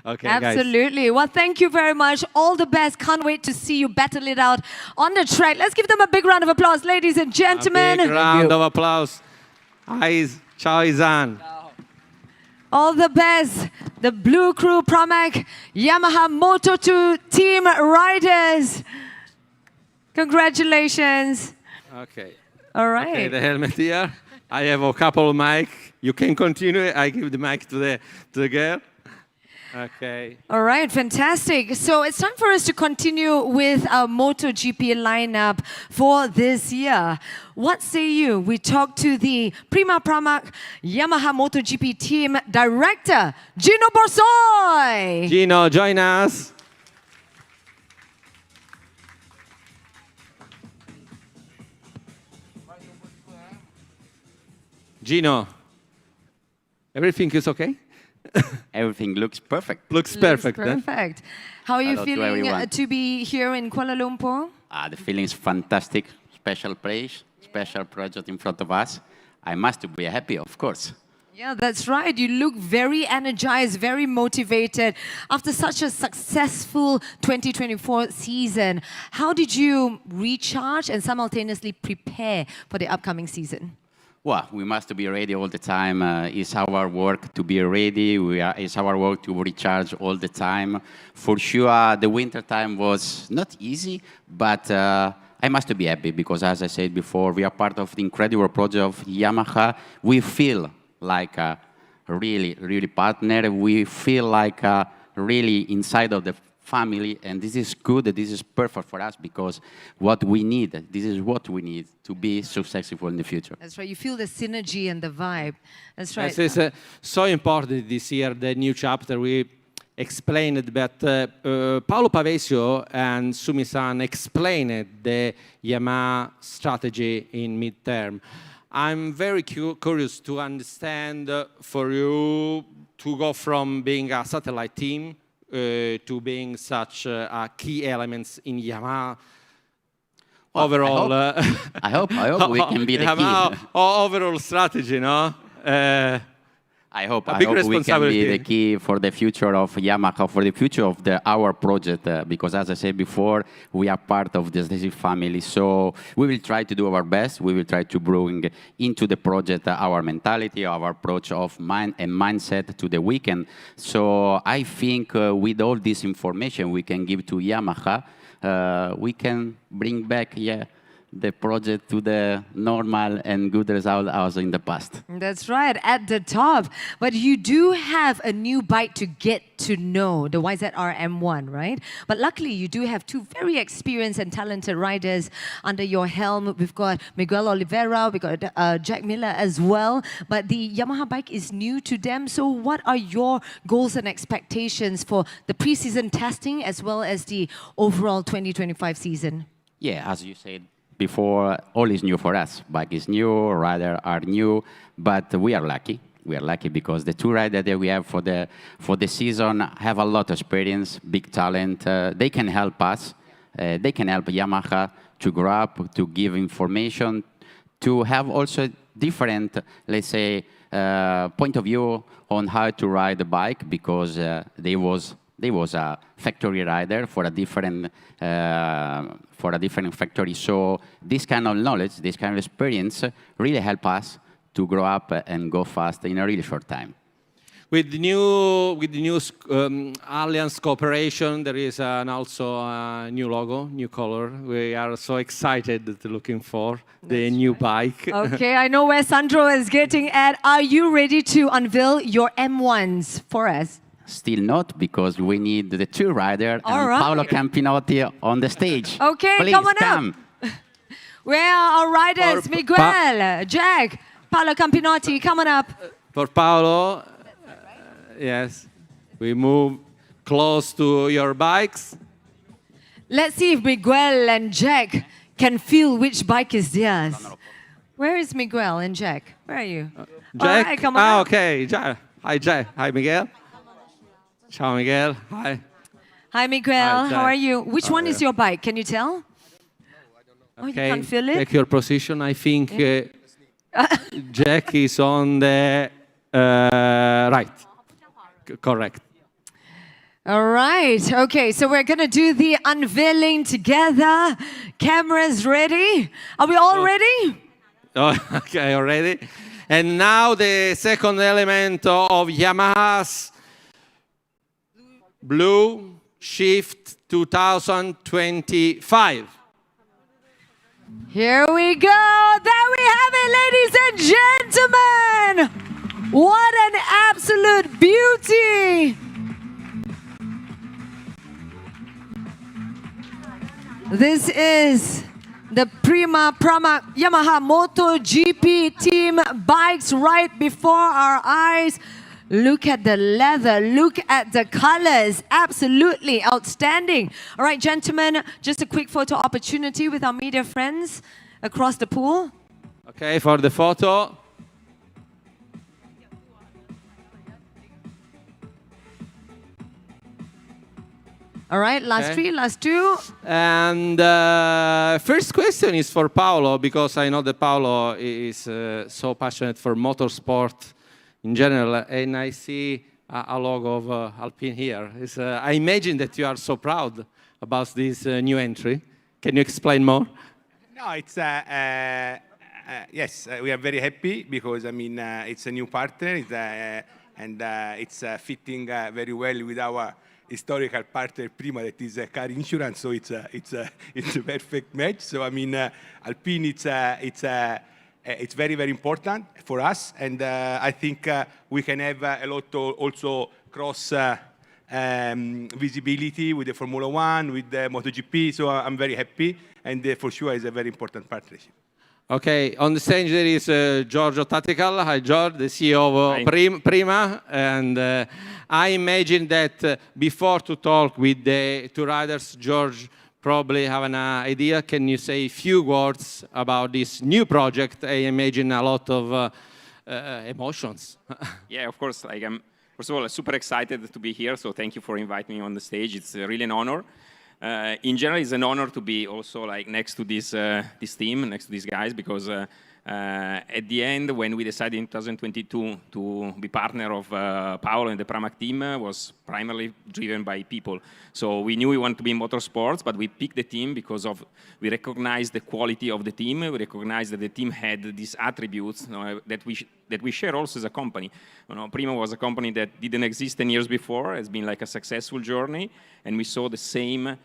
Okay, absolutely. Guys. Well, thank you very much. All the best. Can't wait to see you battle it out on the track. Let's give them a big round of applause, ladies and gentlemen. A big round of applause. Ciao, Isan. All the best. The Blue Crew Pramac Yamaha Moto2 team riders. Congratulations. Okay. All right. Okay, the helmet here. I have a couple of mic. You can continue. I give the mic to the girl. Okay. All right, fantastic. So it's time for us to continue with our MotoGP lineup for this year. What say you? We talk to the Prima Pramac Yamaha MotoGP team director, Gino Borsoi. Gino, join us. Gino, everything is okay? Everything looks perfect. Looks perfect. Perfect. How are you Hello to feeling everyone. to be here in Kuala Lumpur? The feeling is fantastic. Special place, special project in front of us. I must be happy, of course. Yeah, that's right. You look very energized, very motivated. After such a successful 2024 season, how did you recharge and simultaneously prepare for the upcoming season? Well, we must be ready all the time. It's our work to be ready. It's our work to recharge all the time. For sure, the winter time was not easy, but I must be happy because, as I said before, we are part of the incredible project of Yamaha. We feel like a really partner. We feel like really inside of the family, and this is good. This is perfect for us because this is what we need to be successful in the future. That's right. You feel the synergy and the vibe. That's right. This is so important this year, the new chapter. We explained that Paolo Pavesio and Sumi-san explained the Yamaha strategy in midterm. I'm very curious to understand for you to go from being a satellite team to being such key elements in Yamaha. Well, overall, I hope we can be the key. Overall strategy, no? I hope big we can be the responsibility. key for the future of Yamaha, for the future of our project, because as I said before, we are part of this family. So we will try to do our best. We will try to bring into the project our mentality, our approach of mind and mindset to the weekend. So I think with all this information we can give to Yamaha, we can bring back, the project to the normal and good result as in the past. That's right, at the top. But you do have a new bike to get to know, the YZR M1, right? But luckily, you do have two very experienced and talented riders under your helm. We've got Miguel Oliveira, we've got Jack Miller as well. But the Yamaha bike is new to them. So what are your goals and expectations for the preseason testing as well as the overall 2025 season? Yeah, as you said before, all is new for us. Bike is new, riders are new, but we are lucky. We are lucky because the two riders that we have for the season have a lot of experience, big talent. They can help us. They can help Yamaha to grow up, to give information, to have also different, let's say, point of view on how to ride the bike because they was a factory rider for a different factory. So this kind of knowledge, this kind of experience really help us to grow up and go fast in a really short time. With the new Alliance cooperation, there is also a new logo, new color. We are so excited looking for the new bike. Okay, I know where Sandro is getting at. Are you ready to unveil your M1s for us? Still not, because we need the two riders All and right. Paolo Campinotti on the stage. Okay, Please, come on come. up. Where are our riders? Miguel, Jack, Paolo Campinotti, come on up. For Paolo, yes, we move close to your bikes. Let's see if Miguel and Jack can feel which bike is theirs. Where is Miguel and Jack? Where are you? Jack? All right, come on up. Okay. Jack. Hi, Jack. Hi, Miguel. Ciao, Miguel. Hi. Hi, Miguel. Hi, How are Jack. you? Which one is your bike? Can you tell? Oh, you can't feel it? Take your position. I think Jack is on the right. Correct. All right. Okay, so we're going to do the unveiling together. Cameras ready? Are we all ready? Oh, okay, already. And now the second element of Yamaha's Blue Shift 2025. Here we go. There we have it, ladies and gentlemen. What an absolute beauty. This is the Prima Pramac Yamaha MotoGP team bikes right before our eyes. Look at the leather, look at the colors, absolutely outstanding. All right, gentlemen, just a quick photo opportunity with our media friends across the pool. Okay, for the photo. All right, last three, last two. And first question is for Paolo, because I know that Paolo is so passionate for motorsport in general, and I see a logo of Alpine here. I imagine that you are so proud about this new entry. Can you explain more? No, it's yes, we are very happy because I mean it's a new partner, and it's fitting very well with our historical partner Prima, that is car insurance. So it's a perfect match. So I mean Alpine, it's very, very important for us, and I think we can have a lot of also cross visibility with the Formula One, with the MotoGP, so I'm very happy, and for sure it's a very important partnership. Okay, on the stage there is Giorgio Tatical. Hi, George, the CEO of Prima, and I imagine that before to talk with the two riders, George probably have an idea. Can you say a few words about this new project? I imagine a lot of emotions. Yeah, of course. Like, I'm, first of all, super excited to be here, so thank you for inviting me on the stage. It's really an honor. In general, it's an honor to be also like next to this team, next to these guys, because at the end, when we decided in 2022 to be partner of Paolo and the Pramac team, was primarily driven by people. So we knew we wanted to be in motorsports, but we picked the team because we recognized the quality of the team. We recognized that the team had these attributes, you know, that we share also as a company. You know, Prima was a company that didn't exist 10 years before. It's been like a successful journey, and we saw the same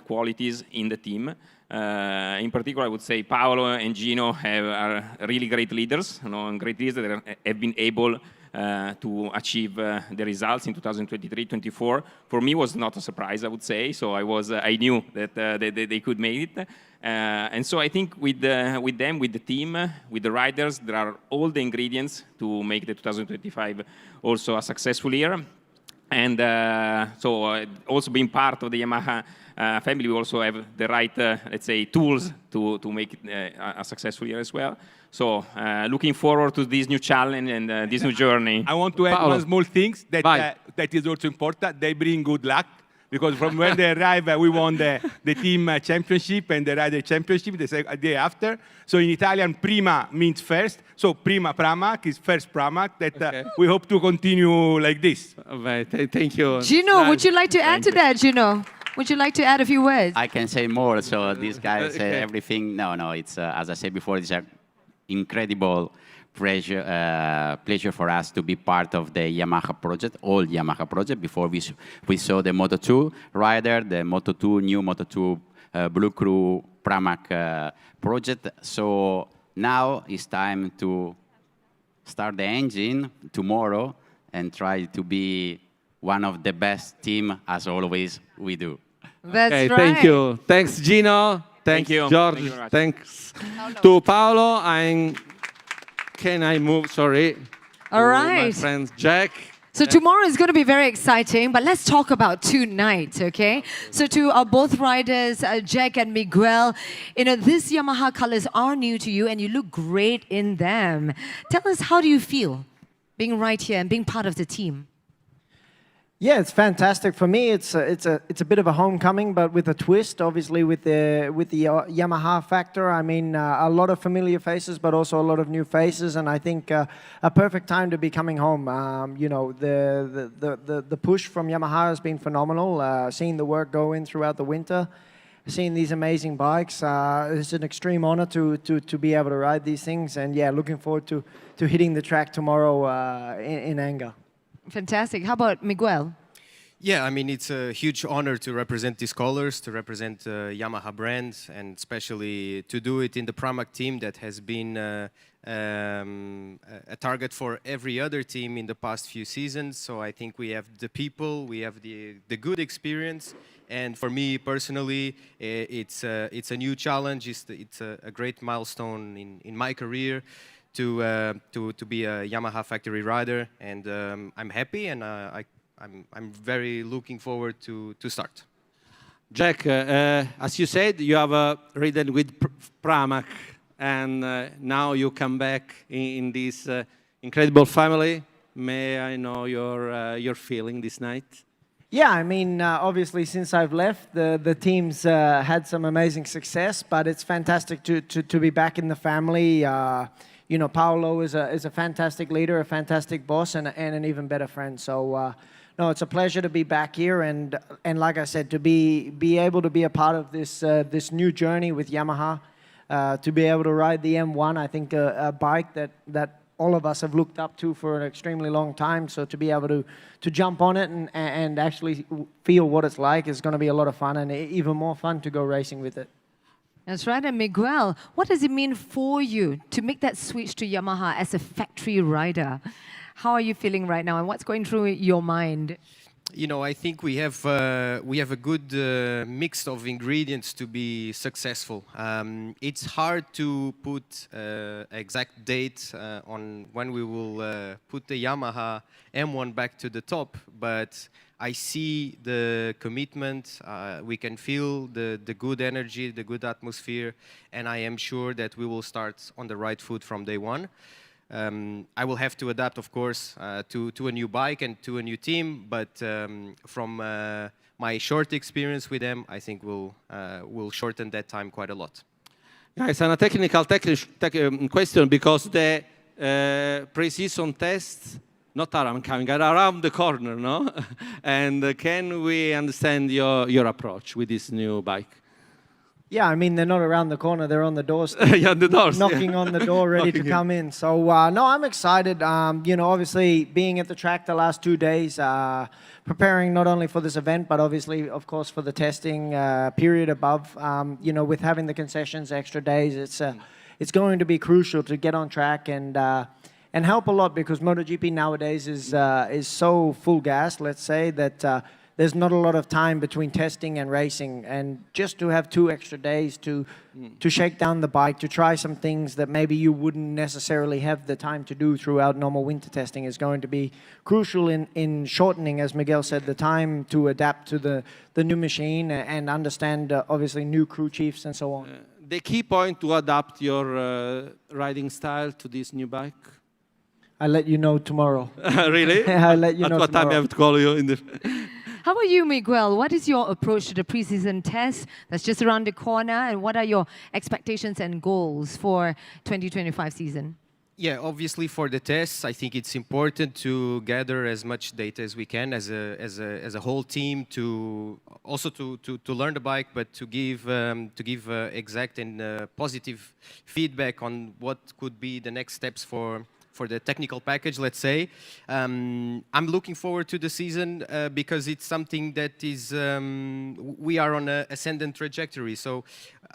qualities in the team. In particular, I would say Paolo and Gino are really great leaders, you know, and great leaders that have been able to achieve the results in 2023-24. For me, was not a surprise, I would say. So I knew that they could make it. And so I think with them, with the team, with the riders, there are all the ingredients to make the 2025 also a successful year. And so also being part of the Yamaha family, we also have the right, let's say, tools to make it a successful year as well. So looking forward to this new challenge and this new journey. I want to add one small thing that is also important. They bring good luck, because from when they arrive, we won the team championship and the rider championship the day after. So in Italian, Prima means first. So Prima Pramac is first Pramac. That we hope to continue like this. Thank you. Gino, would you like to add to that, Gino? Would you like to add a few words? I can say more. So these guys say everything. No, it's as I said before, it's an incredible pleasure for us to be part of the Yamaha project, all Yamaha project. Before we saw the Moto2 rider, the Moto2, new Moto2 Blue Crew Pramac project. So now it's time to start the engine tomorrow and try to be one of the best team, as always we do. That's right. Thank you. Thanks, Gino. Thanks, you. George. Thank you Thanks to Paolo. Can I move? Sorry. All right. My friend Jack. So tomorrow is going to be very exciting, but let's talk about tonight, okay? So to our both riders, Jack and Miguel, you know, these Yamaha colors are new to you and you look great in them. Tell us, how do you feel being right here and being part of the team? Yeah, it's fantastic. For me, it's a bit of a homecoming, but with a twist, obviously with the Yamaha factor. I mean, a lot of familiar faces, but also a lot of new faces, and I think a perfect time to be coming home. You know, the push from Yamaha has been phenomenal. Seeing the work go in throughout the winter, seeing these amazing bikes, it's an extreme honor to be able to ride these things, and yeah, looking forward to hitting the track tomorrow in anger. Fantastic. How about Miguel? Yeah, I mean, it's a huge honor to represent these colors, to represent Yamaha brand, and especially to do it in the Pramac team that has been a target for every other team in the past few seasons. So I think we have the people, we have the good experience, and for me personally, it's a new challenge. It's a great milestone in my career to be a Yamaha factory rider, and I'm happy, and I'm very looking forward to start. Jack, as you said, you have ridden with Pramac, and now you come back in this incredible family. May I know your feeling this night? Yeah, I mean, obviously, since I've left, the team's had some amazing success, but it's fantastic to be back in the family. You know, Paolo is a fantastic leader, a fantastic boss, and an even better friend. So, no, it's a pleasure to be back here, and like I said, to be able to be a part of this new journey with Yamaha, to be able to ride the M1. I think a bike that all of us have looked up to for an extremely long time. So to be able to jump on it and actually feel what it's like is going to be a lot of fun, and even more fun to go racing with it. That's right. And Miguel, what does it mean for you to make that switch to Yamaha as a factory rider? How are you feeling right now, and what's going through your mind? You know, I think we have a good mix of ingredients to be successful. It's hard to put exact date on when we will put the Yamaha M1 back to the top, but I see the commitment, we can feel the good energy, the good atmosphere, and I am sure that we will start on the right foot from day one. I will have to adapt, of course, to a new bike and to a new team, but from my short experience with them, I think we'll shorten that time quite a lot. Yeah, it's a technical question, because the pre-season tests not are coming, are around the corner, no? And can we understand your approach with this new bike? Yeah, I mean, they're not around the corner, they're on the doorstep. Yeah, the doors, knocking on the door, ready to come in. So, no, I'm excited. You know, obviously, being at the track the last 2 days, preparing not only for this event, but obviously, of course, for the testing period above. You know, with having the concessions extra days, it's going to be crucial to get on track and help a lot, because MotoGP nowadays is so full gas, let's say, that there's not a lot of time between testing and racing, and just to have 2 extra days to shake down the bike, to try some things that maybe you wouldn't necessarily have the time to do throughout normal winter testing, is going to be crucial in shortening, as Miguel said, the time to adapt to the new machine and understand, obviously, new crew chiefs and so on. The key point to adapt your riding style to this new bike? I'll let you know tomorrow. Really? I'll let you know At what time I have to call you? How about you, Miguel? What is your approach to the preseason test that's just around the corner, and what are your expectations and goals for 2025 season? Yeah, obviously for the tests, I think it's important to gather as much data as we can as a whole team, to also to learn the bike, but to give exact and positive feedback on what could be the next steps for the technical package, let's say. I'm looking forward to the season because it's something that is, we are on an ascendant trajectory. So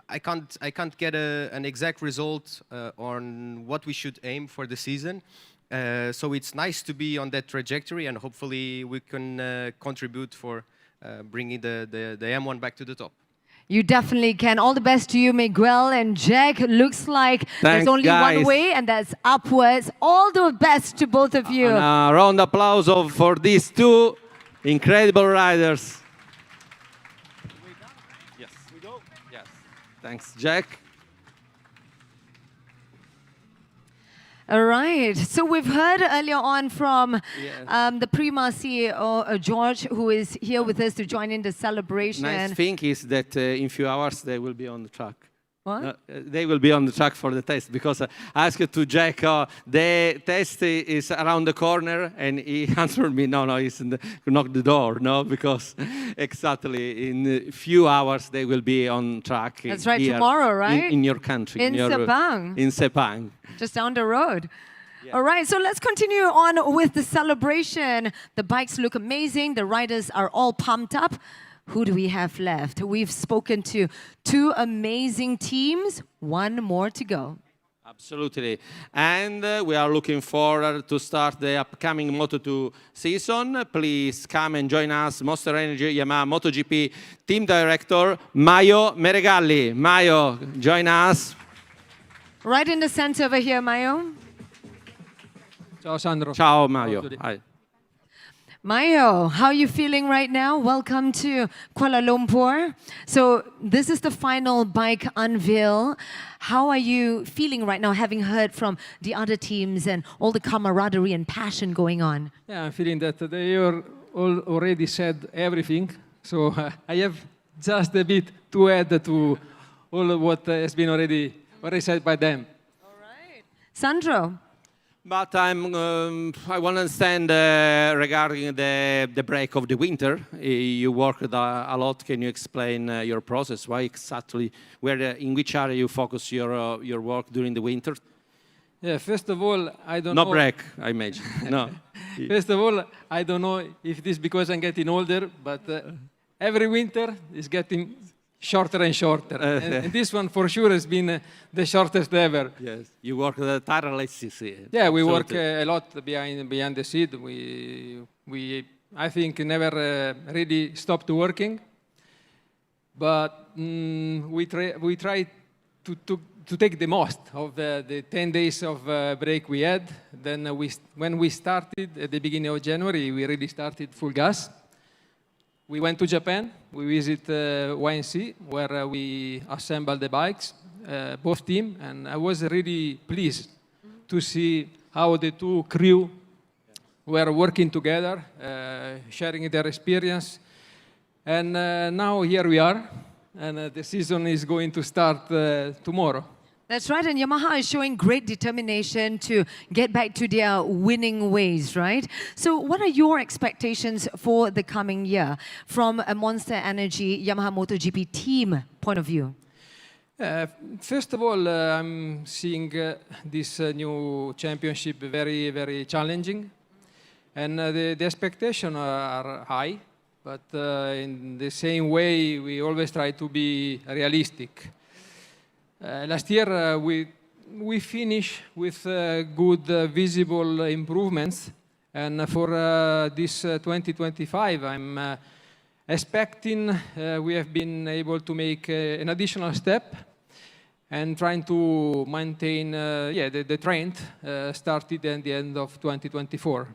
I can't get an exact result on what we should aim for the season. So it's nice to be on that trajectory, and hopefully we can contribute for bringing the M1 back to the top. You definitely can. All the best to you, Miguel and Jack. Looks like there's only one way, and that's upwards. All the best to both of you. And a round of applause for these 2 incredible riders. Yes. We go? Yes. Thanks, Jack. All right. So we've heard earlier on from the Prima CEO, George, who is here with us to join in the celebration. Nice thing is that in a few hours they will be on the track. What? They will be on the track for the test, because I asked to Jack, the test is around the corner, and he answered me, no, it's knock the door, no, because exactly in a few hours they will be on track. That's right, here tomorrow, right? In your country. In Sepang. In Sepang. Just down the road. All right, so let's continue on with the celebration. The bikes look amazing. The riders are all pumped up. Who do we have left? We've spoken to 2 amazing teams. 1 more to go. Absolutely. And we are looking forward to start the upcoming Moto2 season. Please come and join us, Monster Energy Yamaha MotoGP Team Director, Maio Meregalli. Maio, join us. Right in the center over here, Maio. Ciao, Sandro. Ciao, Maio. Hi. Maio, how are you feeling right now? Welcome to Kuala Lumpur. So this is the final bike unveil. How are you feeling right now, having heard from the other teams and all the camaraderie and passion going on? Yeah, I'm feeling that they already said everything. So I have just a bit to add to all of what has been already said by them. All right. Sandro? But I want to understand regarding the break of the winter. You worked a lot. Can you explain your process? Why exactly? In which area you focus your work during the winter? Yeah, first of all, I don't know. No break, I imagine. No. First of all, I don't know if it is because I'm getting older, but every winter is getting shorter and shorter. And this one for sure has been the shortest ever. Yes, you work tirelessly. Yeah, we work a lot behind the scene. We I think never really stopped working, but we try to take the most of the 10 days of break we had. Then when we started at the beginning of January, we really started full gas. We went to Japan. We visited YNC, where we assembled the bikes, both teams, and I was really pleased to see how the 2 crew were working together, sharing their experience. And now here we are, and the season is going to start tomorrow. That's right, and Yamaha is showing great determination to get back to their winning ways, right? So what are your expectations for the coming year from a Monster Energy Yamaha MotoGP team point of view? First of all, I'm seeing this new championship very, very challenging. And the expectations are high, but in the same way, we always try to be realistic. Last year, we finished with good visible improvements. And for this 2025, I'm expecting we have been able to make an additional step and trying to maintain the trend started at the end of 2024.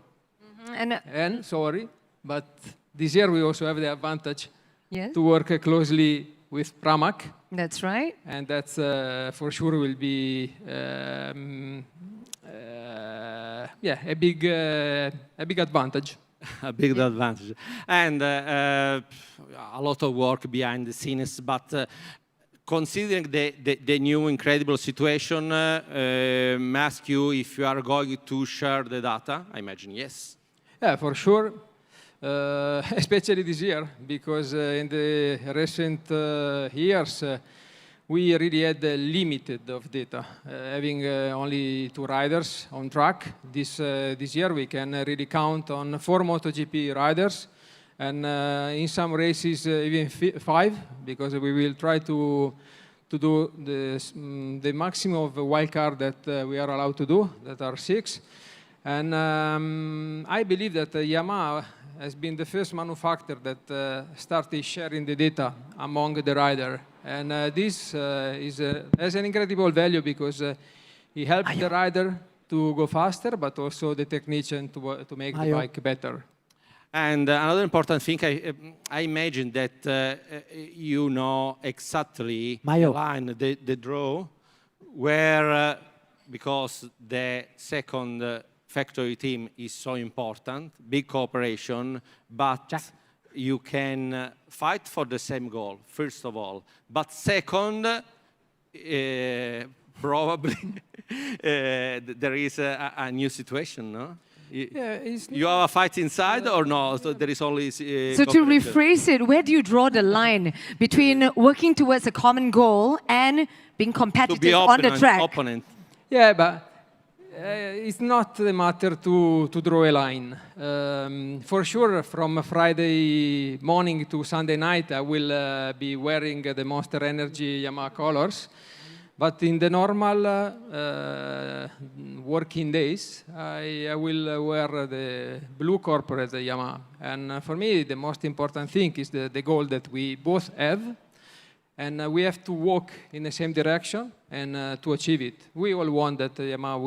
And sorry, but this year we also have the advantage to work closely with Pramac. That's right. And that's for sure will be a big advantage. A big advantage. And a lot of work behind the scenes, but considering the new incredible situation, may ask you if you are going to share the data. I imagine yes. Yeah, for sure. Especially this year, because in the recent years, we really had limited of data, having only 2 riders on track. This year, we can really count on 4 MotoGP riders, and in some races, even 5, because we will try to do the maximum of wildcard that we are allowed to do, that are 6. And I believe that Yamaha has been the first manufacturer that started sharing the data among the rider. And this has an incredible value because it helps the rider to go faster, but also the technician to make the bike better. And another important thing, I imagine that you know exactly the line, the draw, where, because the second factory team is so important, big cooperation, but you can fight for the same goal, first of all. But second, probably there is a new situation, no? You have a fight inside or no? So there is only So to rephrase it, where do you draw the line between working towards a common goal and being competitive on the track? Yeah, but It's not a matter to draw a line. For sure, from Friday morning to Sunday night, I will be wearing the Monster Energy Yamaha colors. But in the normal working days, I will wear the blue corporate Yamaha. And for me, the most important thing is the goal that we both have. And we have to walk in the same direction and to achieve it. We all want that Yamaha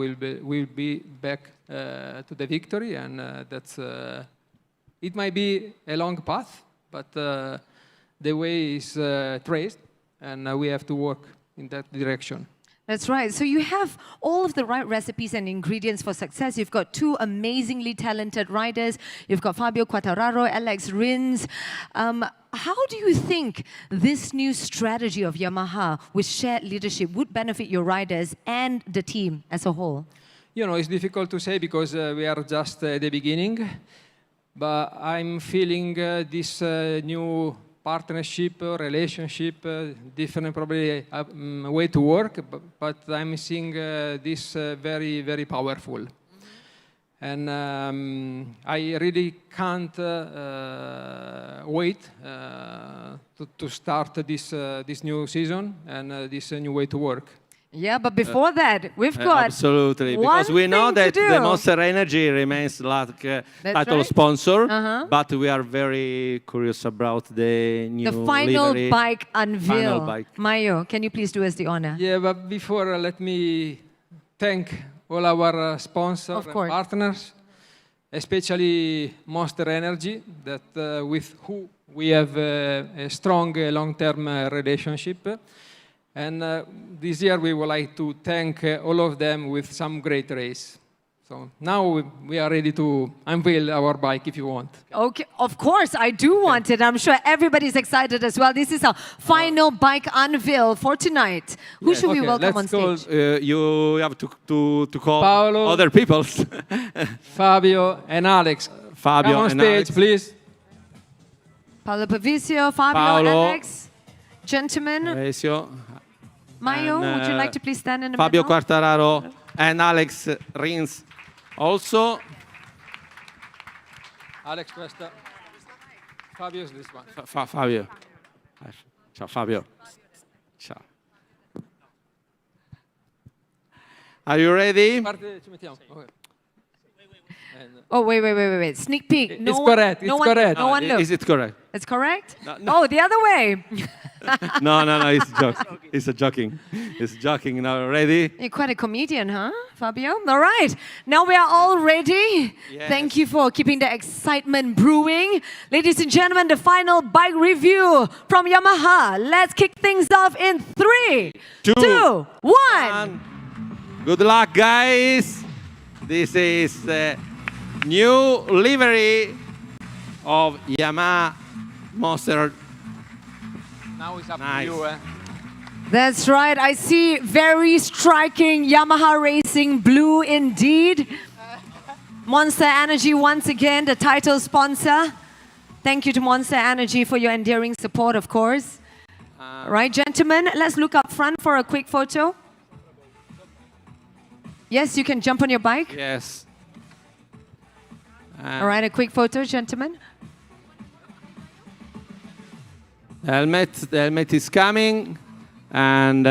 will be back to the victory, and that's it might be a long path, but the way is traced, and we have to work in that direction. That's right. So you have all of the right recipes and ingredients for success. You've got two amazingly talented riders. You've got Fabio Quartararo, Alex Rins. How do you think this new strategy of Yamaha with shared leadership would benefit your riders and the team as a whole? You know, it's difficult to say because we are just at the beginning. But I'm feeling this new partnership, relationship, different probably way to work, but I'm seeing this very, very powerful. And I really can't wait to start this new season and this new way to work. Yeah, but before that, we've got absolutely, because we know that the Monster Energy remains like title sponsor, but we are very curious about the new final livery. bike unveil. Final bike. Mayo, can you please do us the honor? Yeah, but before, let me thank all our sponsors and partners, especially Monster Energy, that with who we have a strong long-term relationship. And this year we would like to thank all of them with some great race. So now we are ready to unveil our bike if you want. Okay, of course, I do want it. I'm sure everybody's excited as well. This is our final bike unveil for tonight. Who should we welcome on stage? You have to call Paolo, other people. Fabio and Alex. Fabio Come on and stage, Alex. please. Paolo Pavizio, Fabio, Paolo. Alex. Gentlemen, Alessio. Mayo, And, would you like to please stand in the Fabio middle? Quartararo and Alex Rins also. Alex, questa. Fabio is this one. Fabio. Ciao Fabio. Ciao. Are you ready? Parte, ci mettiamo. Okay. Oh, wait. Sneak peek. It's correct. No It's one, correct. No one look. Is it correct? It's correct? No. Oh, the other way. No, it's a joke. It's a joking. It's joking. Now, ready? You're quite a comedian, huh, Fabio? All right. Now we are all ready. Yes. Thank you for keeping the excitement brewing. Ladies and gentlemen, the final bike review from Yamaha. Let's kick things off in 3, 2, 1. Good luck, guys. This is the new livery of Yamaha Monster. Now it's up Nice. to you. That's right. I see very striking Yamaha Racing blue indeed. Monster Energy once again, the title sponsor. Thank you to Monster Energy for your endearing support, of course. Right, gentlemen, let's look up front for a quick photo. Yes, you can jump on your bike. Yes. All right, a quick photo, gentlemen. The helmet is coming, and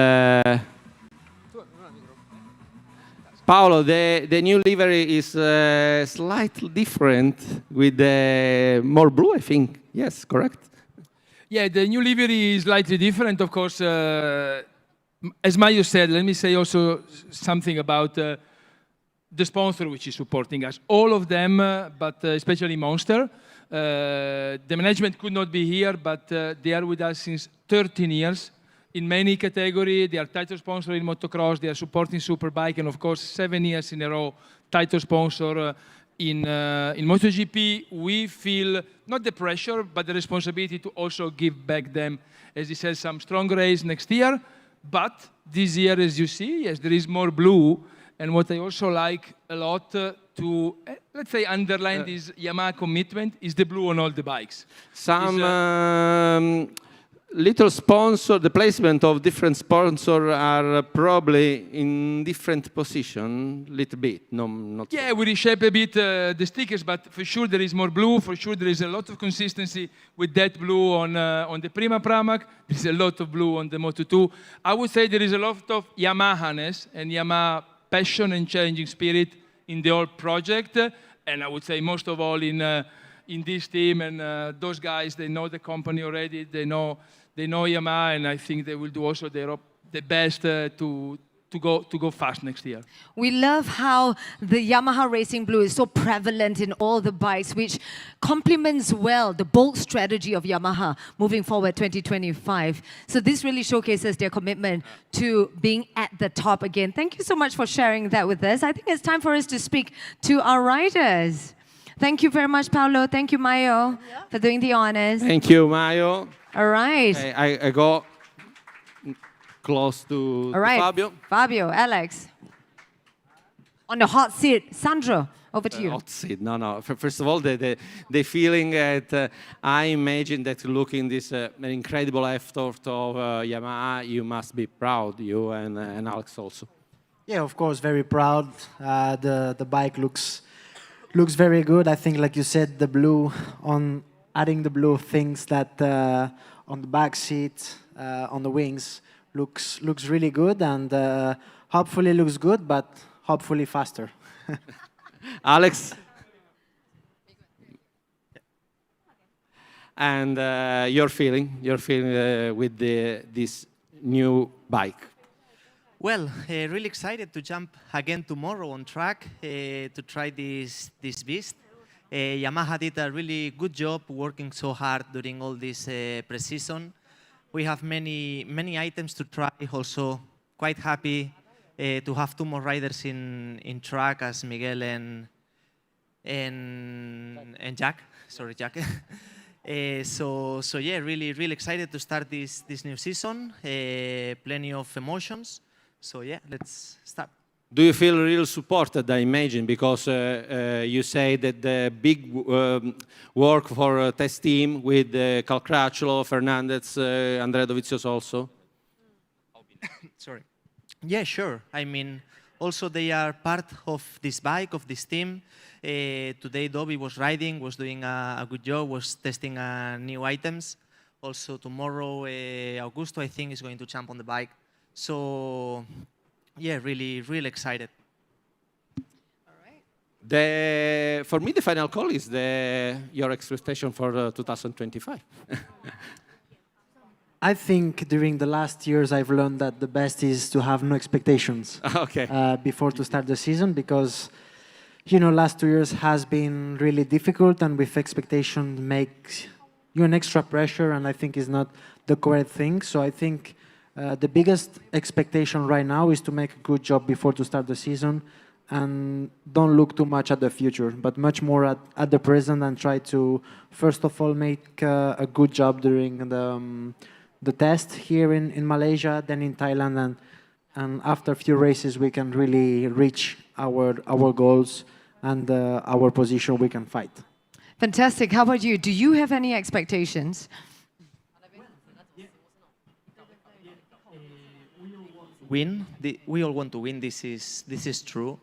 Paolo, the new livery is slightly different with more blue, I think. Yes, correct? Yeah, the new livery is slightly different, of course. As Mario said, let me say also something about the sponsor which is supporting us. All of them, but especially Monster. The management could not be here, but they are with us since 13 years. In many categories, they are title sponsor in motocross, they are supporting Superbike, and of course, 7 years in a row, title sponsor in MotoGP. We feel not the pressure, but the responsibility to also give back them, as he says, some strong race next year. But this year, as you see, yes, there is more blue. And what I also like a lot to, let's say, underline this Yamaha commitment is the blue on all the bikes. Some little sponsor, the placement of different sponsors are probably in different position, little bit, no, not Yeah, we reshape a bit the stickers, but for sure there is more blue. For sure there is a lot of consistency with that blue on the Prima Pramac. There's a lot of blue on the Moto2. I would say there is a lot of Yamaha-ness and Yamaha passion and challenging spirit in the whole project. And I would say most of all in this team, and those guys, they know the company already, they know Yamaha, and I think they will do also the best to go fast next year. We love how the Yamaha Racing Blue is so prevalent in all the bikes, which complements well the bold strategy of Yamaha moving forward 2025. So this really showcases their commitment to being at the top again. Thank you so much for sharing that with us. I think it's time for us to speak to our riders. Thank you very much, Paolo. Thank you, Mayo, for doing the honors. Thank you, Mayo. All right. I go close to Fabio. Fabio, Alex. On the hot seat. Sandro, over to you. Hot seat, no. First of all, the feeling that I imagine that looking this an incredible effort of Yamaha, you must be proud, you and Alex also. Yeah, of course, very proud. The bike looks very good. I think, like you said, the blue, adding the blue things that on the back seat, on the wings, looks really good, and hopefully looks good, but hopefully faster. Alex? And your feeling with this new bike? Well, really excited to jump again tomorrow on track to try this beast. Yamaha did a really good job working so hard during all this pre-season. We have many items to try. Also, quite happy to have 2 more riders in track as Miguel and Jack. Sorry, Jack. So yeah, really excited to start this new season. Plenty of emotions. So yeah, let's start. Do you feel real supported, I imagine, because you say that the big work for test team with Calcracciolo, Fernandez, Andrea Dovizioso also? Sorry. Yeah, sure. I mean, also they are part of this bike, of this team. Today Dovi was riding, was doing a good job, was testing new items. Also tomorrow, Augusto, I think, is going to jump on the bike. So, yeah, really excited. All right. For me, the final call is your expectation for 2025. I think during the last years I've learned that the best is to have no expectations before to start the season, because last 2 years has been really difficult, and with expectation makes you an extra pressure, and I think is not the correct thing. So I think the biggest expectation right now is to make a good job before to start the season, and don't look too much at the future, but much more at the present, and try to, first of all, make a good job during the test here in Malaysia, then in Thailand, and after a few races we can really reach our goals and our position we can fight. Fantastic. How about you? Do you have any expectations? We all want to win. This is true,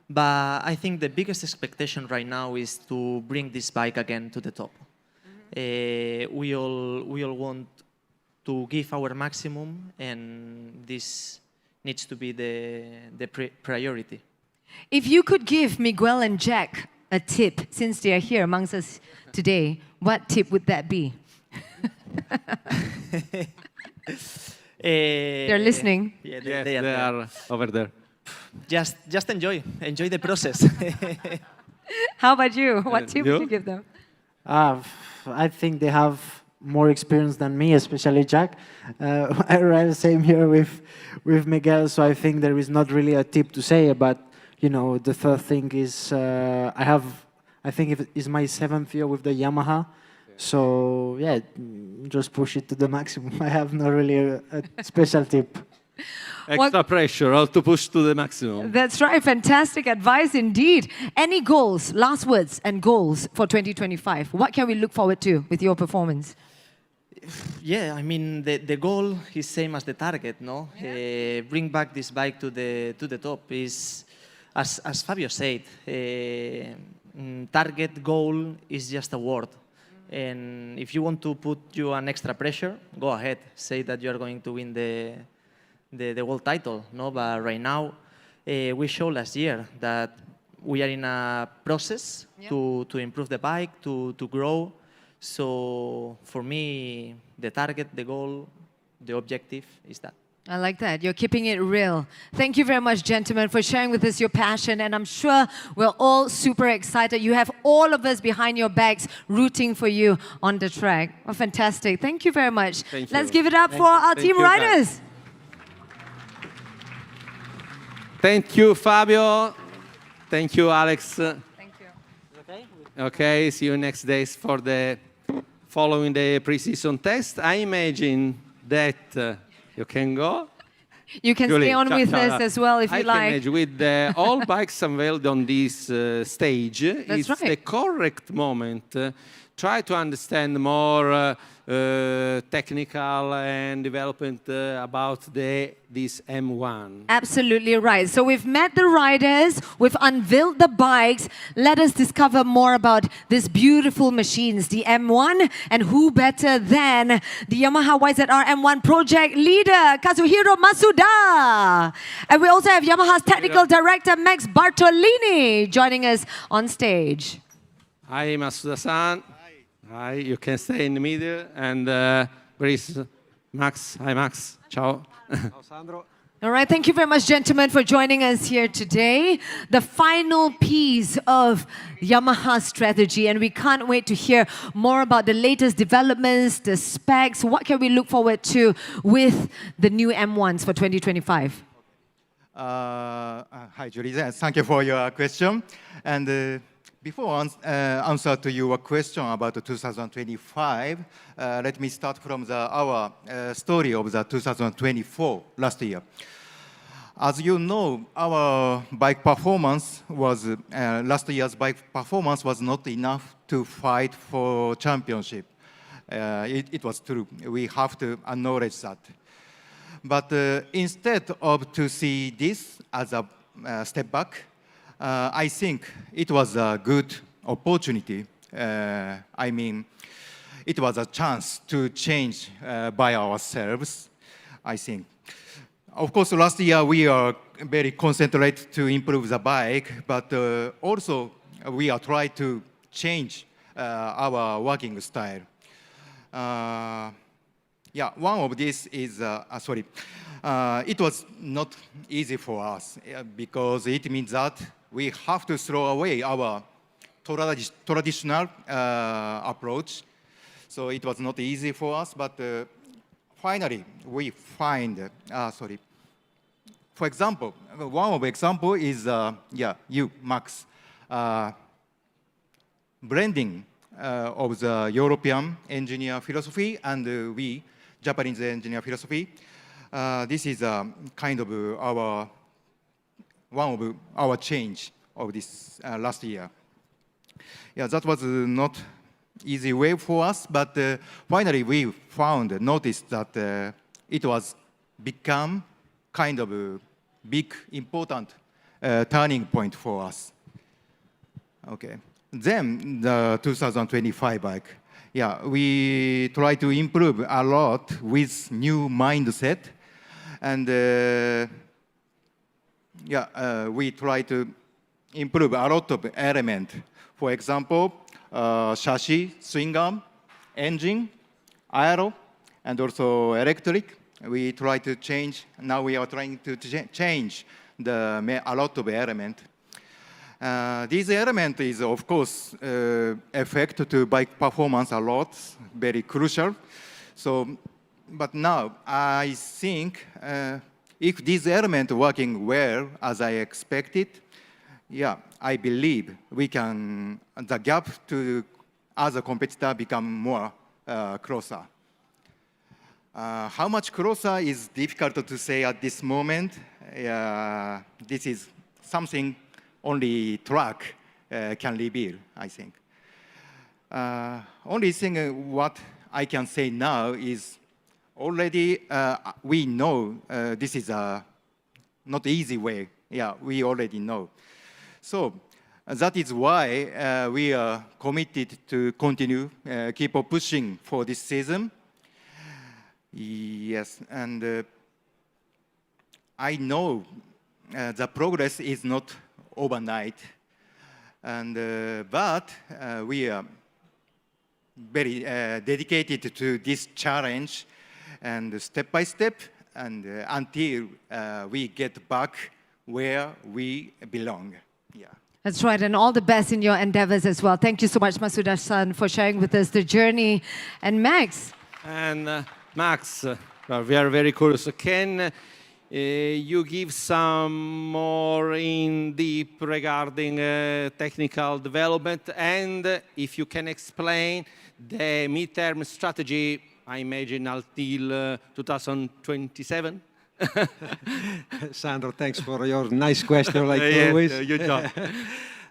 but I think the biggest expectation right now is to bring this bike again to the top. We all want to give our maximum, and this needs to be the priority. If you could give Miguel and Jack a tip, since they are here amongst us today, what tip would that be? They're listening. Yeah, yes, they are over there. Just enjoy the process. How about you? What tip would you give them? I think they have more experience than me, especially Jack. I arrived same here with Miguel, so I think there is not really a tip to say. But the third thing is I think it is my 7th year with the Yamaha. So yeah, just push it to the maximum. I have not really a special tip. Extra pressure, all to push to the maximum. That's right. Fantastic advice indeed. Any goals, last words and goals for 2025? What can we look forward to with your performance? Yeah, I mean the goal is same as the target, no? Bring back this bike to the top. Is as Fabio said, target goal is just a word, and if you want to put you an extra pressure, go ahead, say that you are going to win the world title, no? But right now, we showed last year that we are in a process to improve the bike, to grow. So for me, the target, the goal, the objective is that. I like that. You're keeping it real. Thank you very much, gentlemen, for sharing with us your passion. And I'm sure we're all super excited. You have all of us behind your backs rooting for you on the track. Oh, fantastic. Thank you very much. Thank Let's you. give it up Thank for you. our Thank team you, guys. riders. Thank you, Fabio. Thank you, Alex. Thank you. Okay, see you next days for the following the pre-season test. I imagine that you can go. You can Julie, stay on with us as well if you I like. can imagine with all bikes unveiled on this stage, it's right. the correct moment. Try to understand more technical and development about this M1. Absolutely right. So we've met the riders, we've unveiled the bikes. Let us discover more about these beautiful machines, the M1, and who better than the Yamaha YZR M1 project leader, Kazuhiro Masuda. And we also have Yamaha's technical director, Max Bartolini, joining us on stage. Hi, Masuda-san. Hi, you can stay in the middle. And where is Max? Hi, Max. Ciao. All right, thank you very much, gentlemen, for joining us here today. The final piece of Yamaha's strategy, and we can't wait to hear more about the latest developments, the specs. What can we look forward to with the new M1s for 2025? Hi, Julie. Thank you for your question. And before answer to your question about the 2025, let me start from our story of the 2024 last year. As you know, our bike performance was last year's bike performance was not enough to fight for championship. It was true. We have to acknowledge that. But instead of to see this as a step back, I think it was a good opportunity. I mean, it was a chance to change by ourselves, I think. Of course, last year we are very concentrated to improve the bike, but also we are trying to change our working style. Yeah, one of this is, it was not easy for us because it means that we have to throw away our traditional approach. So it was not easy for us, but finally we find, for example, one of the example is, you, Max, blending of the European engineer philosophy and we, Japanese engineer philosophy. This is kind of one of our change of this last year. Yeah, that was not easy way for us, but finally we noticed that it was become kind of a big, important turning point for us. Okay. Then the 2025 bike. Yeah, we try to improve a lot with new mindset. And we try to improve a lot of elements. For example, chassis, swing arm, engine, aero, and also electric. We try to change. Now we are trying to change a lot of elements. This element is, of course, affect to bike performance a lot, very crucial. So, but now I think if this element working well as I expected, yeah, I believe we can, the gap to other competitor become more closer. How much closer is difficult to say at this moment. This is something only track can reveal, I think. Only thing what I can say now is already we know this is a not easy way. Yeah, we already know. So that is why we are committed to continue, keep on pushing for this season. Yes, and I know the progress is not overnight, and but we are very dedicated to this challenge, and step by step, and until we get back where we belong. Yeah. That's right, and all the best in your endeavors as well. Thank you so much, Masuda-san, for sharing with us the journey. And Max. And Max, we are very curious. Can you give some more in deep regarding technical development, and if you can explain the midterm strategy, I imagine until 2027? Sandro, thanks for your nice question, like always. Good job.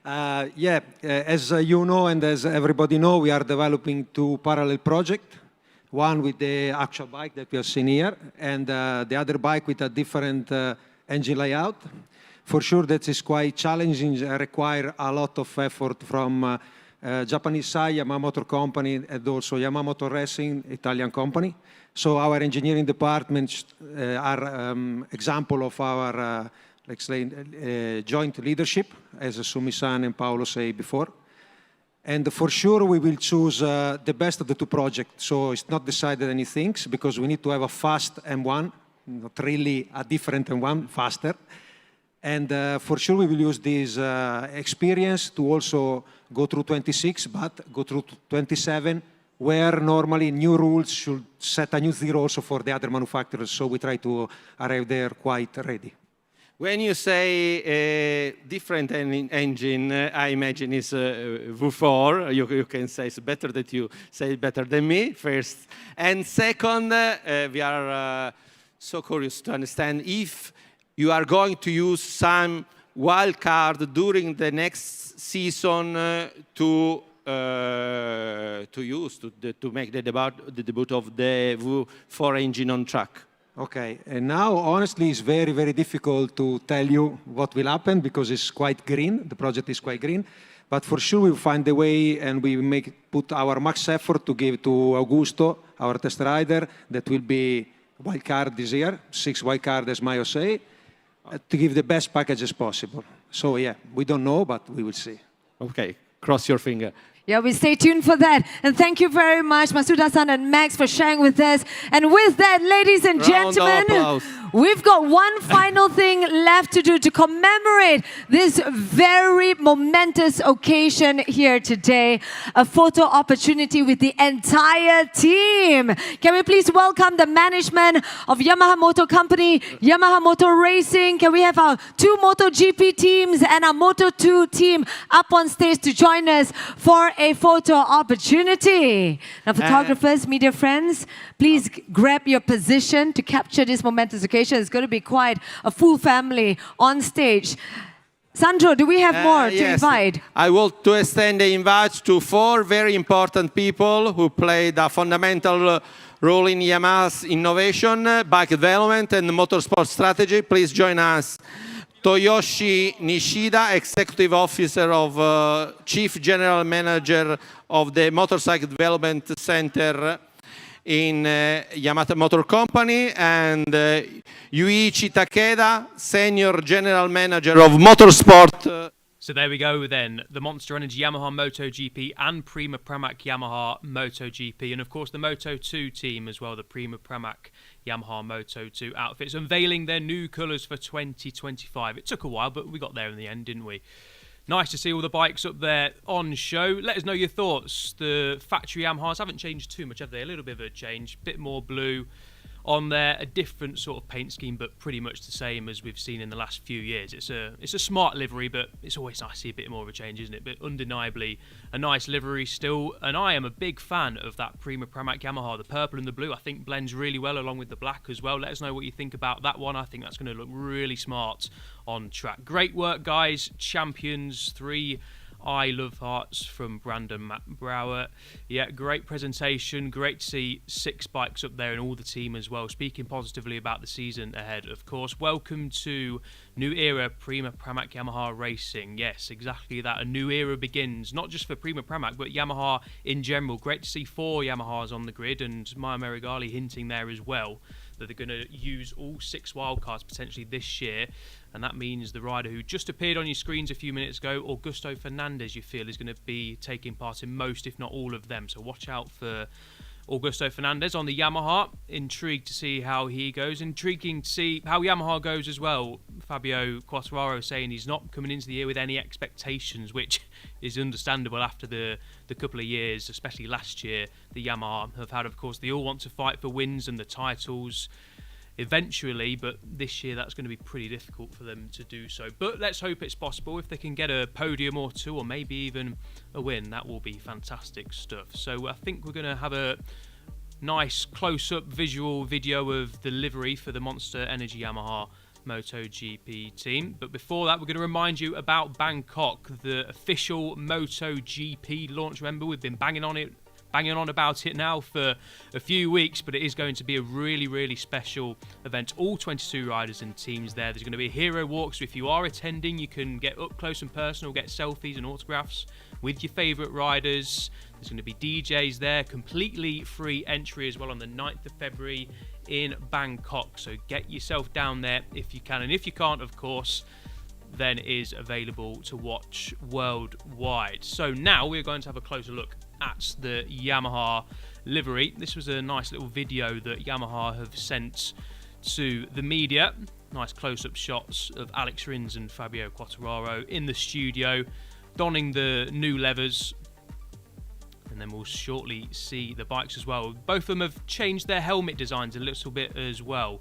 As you know and as everybody know, we are developing two parallel projects. One with the actual bike that we have seen here, and the other bike with a different engine layout. For sure, that is quite challenging, require a lot of effort from Japanese side, Yamaha Motor Company, and also Yamaha Motor Racing, Italian company. So our engineering departments are example of our, let's say, joint leadership, as Sumi-san and Paolo say before. And for sure, we will choose the best of the two projects. So it's not decided anything, because we need to have a fast M1, not really a different M1, faster. And for sure, we will use this experience to also go through 26, but go through 27, where normally new rules should set a new zero also for the other manufacturers. So we try to arrive there quite ready. When you say different engine, I imagine it's V4. You can say it's better that you say it better than me, first. And second, we are so curious to understand if you are going to use some wild card during the next season to make the debut of the V4 engine on track. Okay, and now honestly it's very, very difficult to tell you what will happen because it's quite green, the project is quite green, but for sure we'll find a way and we put our max effort to give to Augusto, our test rider, that will be wildcard this year, 6 wildcard as Mayo say, to give the best package as possible. So yeah, we don't know, but we will see. Okay, cross your finger. Yeah, we stay tuned for that. And thank you very much, Masuda-san and Max, for sharing with us. And with that, ladies and gentlemen, we've got one final thing left to do to commemorate this very momentous occasion here today. A photo opportunity with the entire team. Can we please welcome the management of Yamaha Motor Company, Yamaha Motor Racing. Can we have our 2 MotoGP teams and our Moto2 team up on stage to join us for a photo opportunity. Now, photographers, media friends, please grab your position to capture this momentous occasion. It's going to be quite a full family on stage. Sandro, do we have more to invite? I want to extend the invite to 4 very important people who played a fundamental role in Yamaha's innovation, bike development, and motorsport strategy. Please join us. Toyoshi Nishida, Executive Officer of Chief General Manager of the Motorcycle Development Center in Yamaha Motor Company, and Yuichi Takeda, Senior General Manager of Motorsport. So there we go then, the Monster Energy Yamaha MotoGP and Prima Pramac Yamaha MotoGP, and of course the Moto2 team as well, the Prima Pramac Yamaha Moto2 outfits, unveiling their new colours for 2025. It took a while, but we got there in the end, didn't we? Nice to see all the bikes up there on show. Let us know your thoughts. The factory Yamahas haven't changed too much, have they? A little bit of a change, bit more blue on there, a different sort of paint scheme, but pretty much the same as we've seen in the last few years. It's a smart livery, but it's always nice to see a bit more of a change, isn't it? But undeniably a nice livery still, and I am a big fan of that Prima Pramac Yamaha. The purple and the blue I think blends really well along with the black as well. Let us know what you think about that one. I think that's going to look really smart on track. Great work, guys. Champions, 3 I love hearts from Brandon Brower. Yeah, great presentation. Great to see 6 bikes up there and all the team as well. Speaking positively about the season ahead, of course. Welcome to New Era Prima Pramac Yamaha Racing. Yes, exactly that. A new era begins, not just for Prima Pramac, but Yamaha in general. Great to see 4 Yamahas on the grid, and Maya Merigali hinting there as well that they're going to use all 6 wildcards potentially this year. And that means the rider who just appeared on your screens a few minutes ago, Augusto Fernandez, you feel is going to be taking part in most, if not all of them. So watch out for Augusto Fernandez on the Yamaha. Intrigued to see how he goes. Intriguing to see how Yamaha goes as well. Fabio Quartararo saying he's not coming into the year with any expectations, which is understandable after the couple of years, especially last year, the Yamaha have had. Of course, they all want to fight for wins and the titles eventually, but this year that's going to be pretty difficult for them to do so. But let's hope it's possible. If they can get a podium or 2, or maybe even a win, that will be fantastic stuff. So I think we're going to have a nice close-up visual video of the livery for the Monster Energy Yamaha MotoGP team. But before that, we're going to remind you about Bangkok, the official MotoGP launch. Remember, we've been banging on about it now for a few weeks, but it is going to be a really, really special event. All 22 riders and teams there. There's going to be a hero walk, so if you are attending, you can get up close and personal, get selfies and autographs with your favourite riders. There's going to be DJs there, completely free entry as well on the 9th of February in Bangkok. So get yourself down there if you can, and if you can't, of course, then it is available to watch worldwide. So now we're going to have a closer look at the Yamaha livery. This was a nice little video that Yamaha have sent to the media. Nice close-up shots of Alex Rins and Fabio Quartararo in the studio, donning the new levers. And then we'll shortly see the bikes as well. Both of them have changed their helmet designs a little bit as well.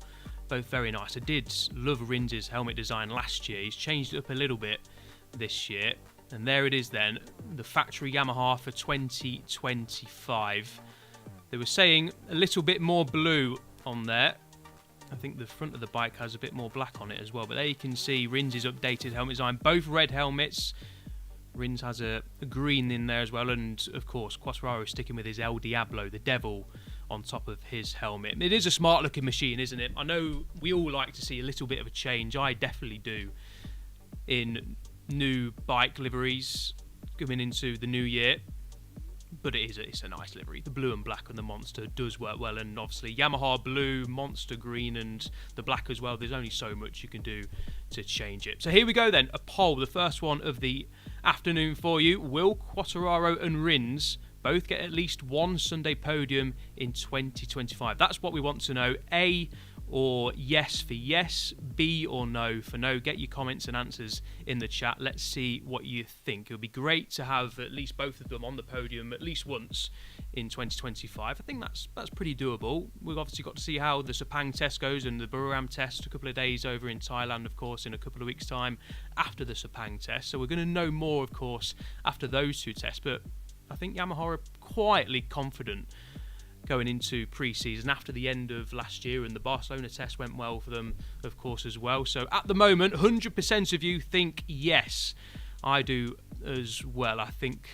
Both very nice. I did love Rins' helmet design last year. He's changed it up a little bit this year. And there it is then, the factory Yamaha for 2025. They were saying a little bit more blue on there. I think the front of the bike has a bit more black on it as well. But there you can see Rins' updated helmet design. Both red helmets. Rins has a green in there as well. And, of course, Quartararo sticking with his El Diablo, the devil, on top of his helmet. It is a smart-looking machine, isn't it? I know we all like to see a little bit of a change. I definitely do in new bike liveries coming into the new year, but it's a nice livery. The blue and black on the Monster does work well, and obviously Yamaha blue, Monster green, and the black as well. There's only so much you can do to change it. So here we go then, a poll, the first one of the afternoon for you. Will Quartararo and Rins both get at least one Sunday podium in 2025? That's what we want to know. A or yes for yes, B or no for no. Get your comments and answers in the chat. Let's see what you think. It would be great to have at least both of them on the podium at least once in 2025. I think that's pretty doable. We've obviously got to see how the Sepang test goes and the Buriram test, a couple of days over in Thailand, of course, in a couple of weeks' time after the Sepang test. So we're going to know more, of course, after those 2 tests. But I think Yamaha are quietly confident going into pre-season after the end of last year, and the Barcelona test went well for them, of course, as well. So at the moment, 100% of you think yes. I do as well. I think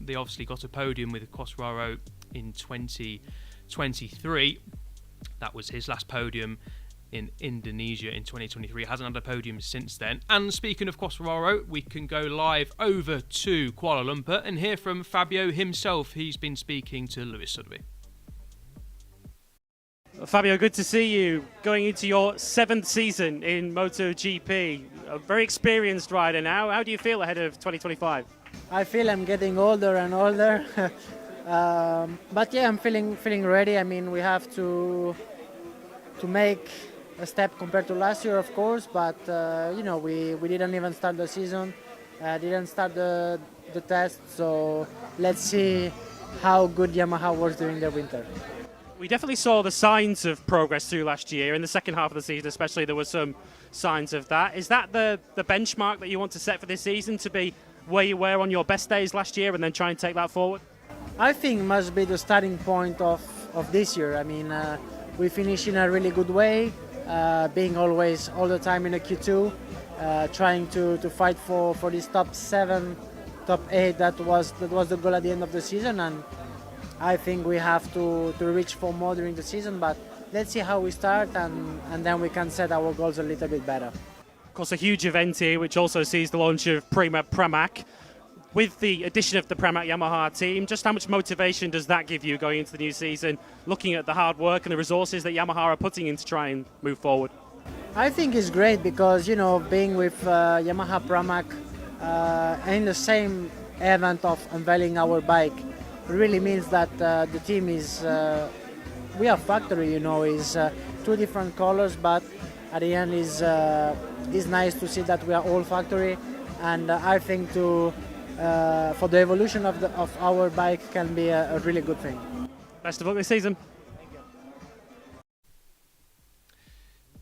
they obviously got a podium with Quartararo in 2023. That was his last podium in Indonesia in 2023. Hasn't had a podium since then. And speaking of Quartararo, we can go live over to Kuala Lumpur and hear from Fabio himself. He's been speaking to Lewis Sudbury. Fabio, good to see you going into your 7th season in MotoGP. A very experienced rider now. How do you feel ahead of 2025? I feel I'm getting older and older. But yeah, I'm feeling ready. I mean, we have to make a step compared to last year, of course, but you know, we didn't even start the season, didn't start the test, so let's see how good Yamaha was during the winter. We definitely saw the signs of progress through last year. In the second half of the season especially, there were some signs of that. Is that the benchmark that you want to set for this season, to be where you were on your best days last year and then try and take that forward? I think must be the starting point of this year. I mean, we finished in a really good way, being always all the time in a Q2, trying to fight for this top 7 top 8. That was the goal at the end of the season, and I think we have to reach for more during the season. But let's see how we start, and then we can set our goals a little bit better. Of course, a huge event here, which also sees the launch of Pramac. With the addition of the Pramac Yamaha team, just how much motivation does that give you going into the new season, looking at the hard work and the resources that Yamaha are putting in to try and move forward? I think it's great because, being with Yamaha Pramac in the same event of unveiling our bike really means that the team is, we are factory, is 2 different colors, but at the end is nice to see that we are all factory, and I think for the evolution of our bike can be a really good thing. Best of luck this season.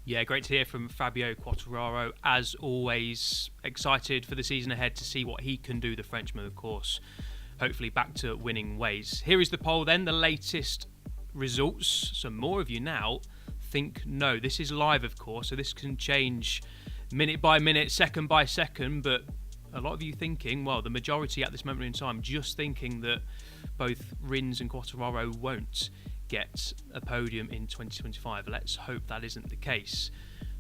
Yeah, great to hear from Fabio Quartararo. As always, excited for the season ahead to see what he can do, the Frenchman, of course. Hopefully back to winning ways. Here is the poll then, the latest results. So more of you now think no. This is live, of course, so this can change minute by minute, second by second, but a lot of you thinking, well, the majority at this moment in time, just thinking that both Rins and Quartararo won't get a podium in 2025. Let's hope that isn't the case.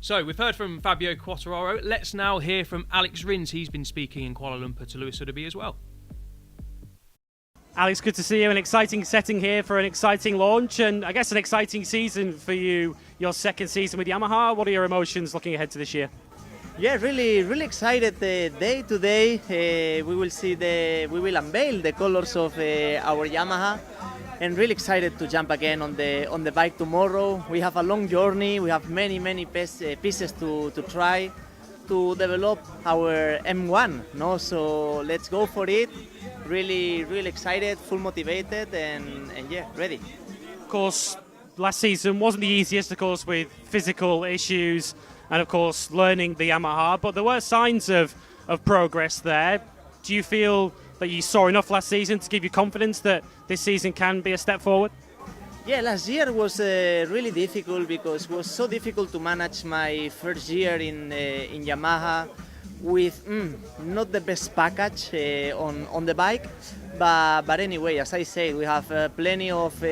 So we've heard from Fabio Quartararo. Let's now hear from Alex Rins. He's been speaking in Kuala Lumpur to Lewis Sotheby as well. Alex, good to see you. An exciting setting here for an exciting launch, and I guess an exciting season for you, your second season with Yamaha. What are your emotions looking ahead to this year? Yeah, really excited. Day to day, we will unveil the colors of our Yamaha, and really excited to jump again on the bike tomorrow. We have a long journey. We have many pieces to try to develop our M1. No, so let's go for it. Really excited, full motivated, and yeah, ready. Of course, last season wasn't the easiest, of course, with physical issues and of course learning the Yamaha, but there were signs of progress there. Do you feel that you saw enough last season to give you confidence that this season can be a step forward? Yeah, last year was really difficult because it was so difficult to manage my first year in Yamaha with not the best package on the bike, but anyway, as I say, we have plenty of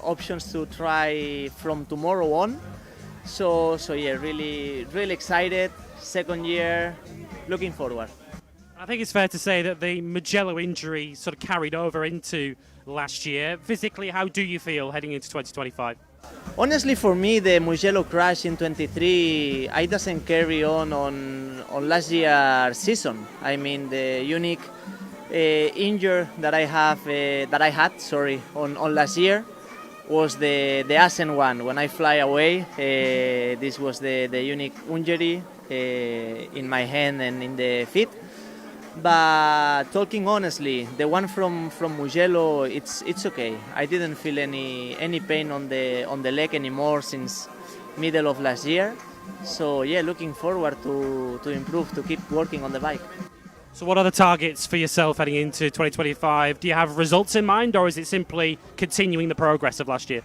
options to try from tomorrow on. So yeah, really excited. Second year, looking forward. I think it's fair to say that the Mugello injury sort of carried over into last year. Physically, how do you feel heading into 2025? Honestly, for me, the Mugello crash in 23, I doesn't carry on last year's season. I mean, the unique injury that I had on last year was the Asen one. When I fly away, this was the unique injury in my hand and in the feet. But talking honestly, the one from Mugello, it's okay. I didn't feel any pain on the leg anymore since middle of last year. So yeah, looking forward to improve, to keep working on the bike. So what are the targets for yourself heading into 2025? Do you have results in mind, or is it simply continuing the progress of last year?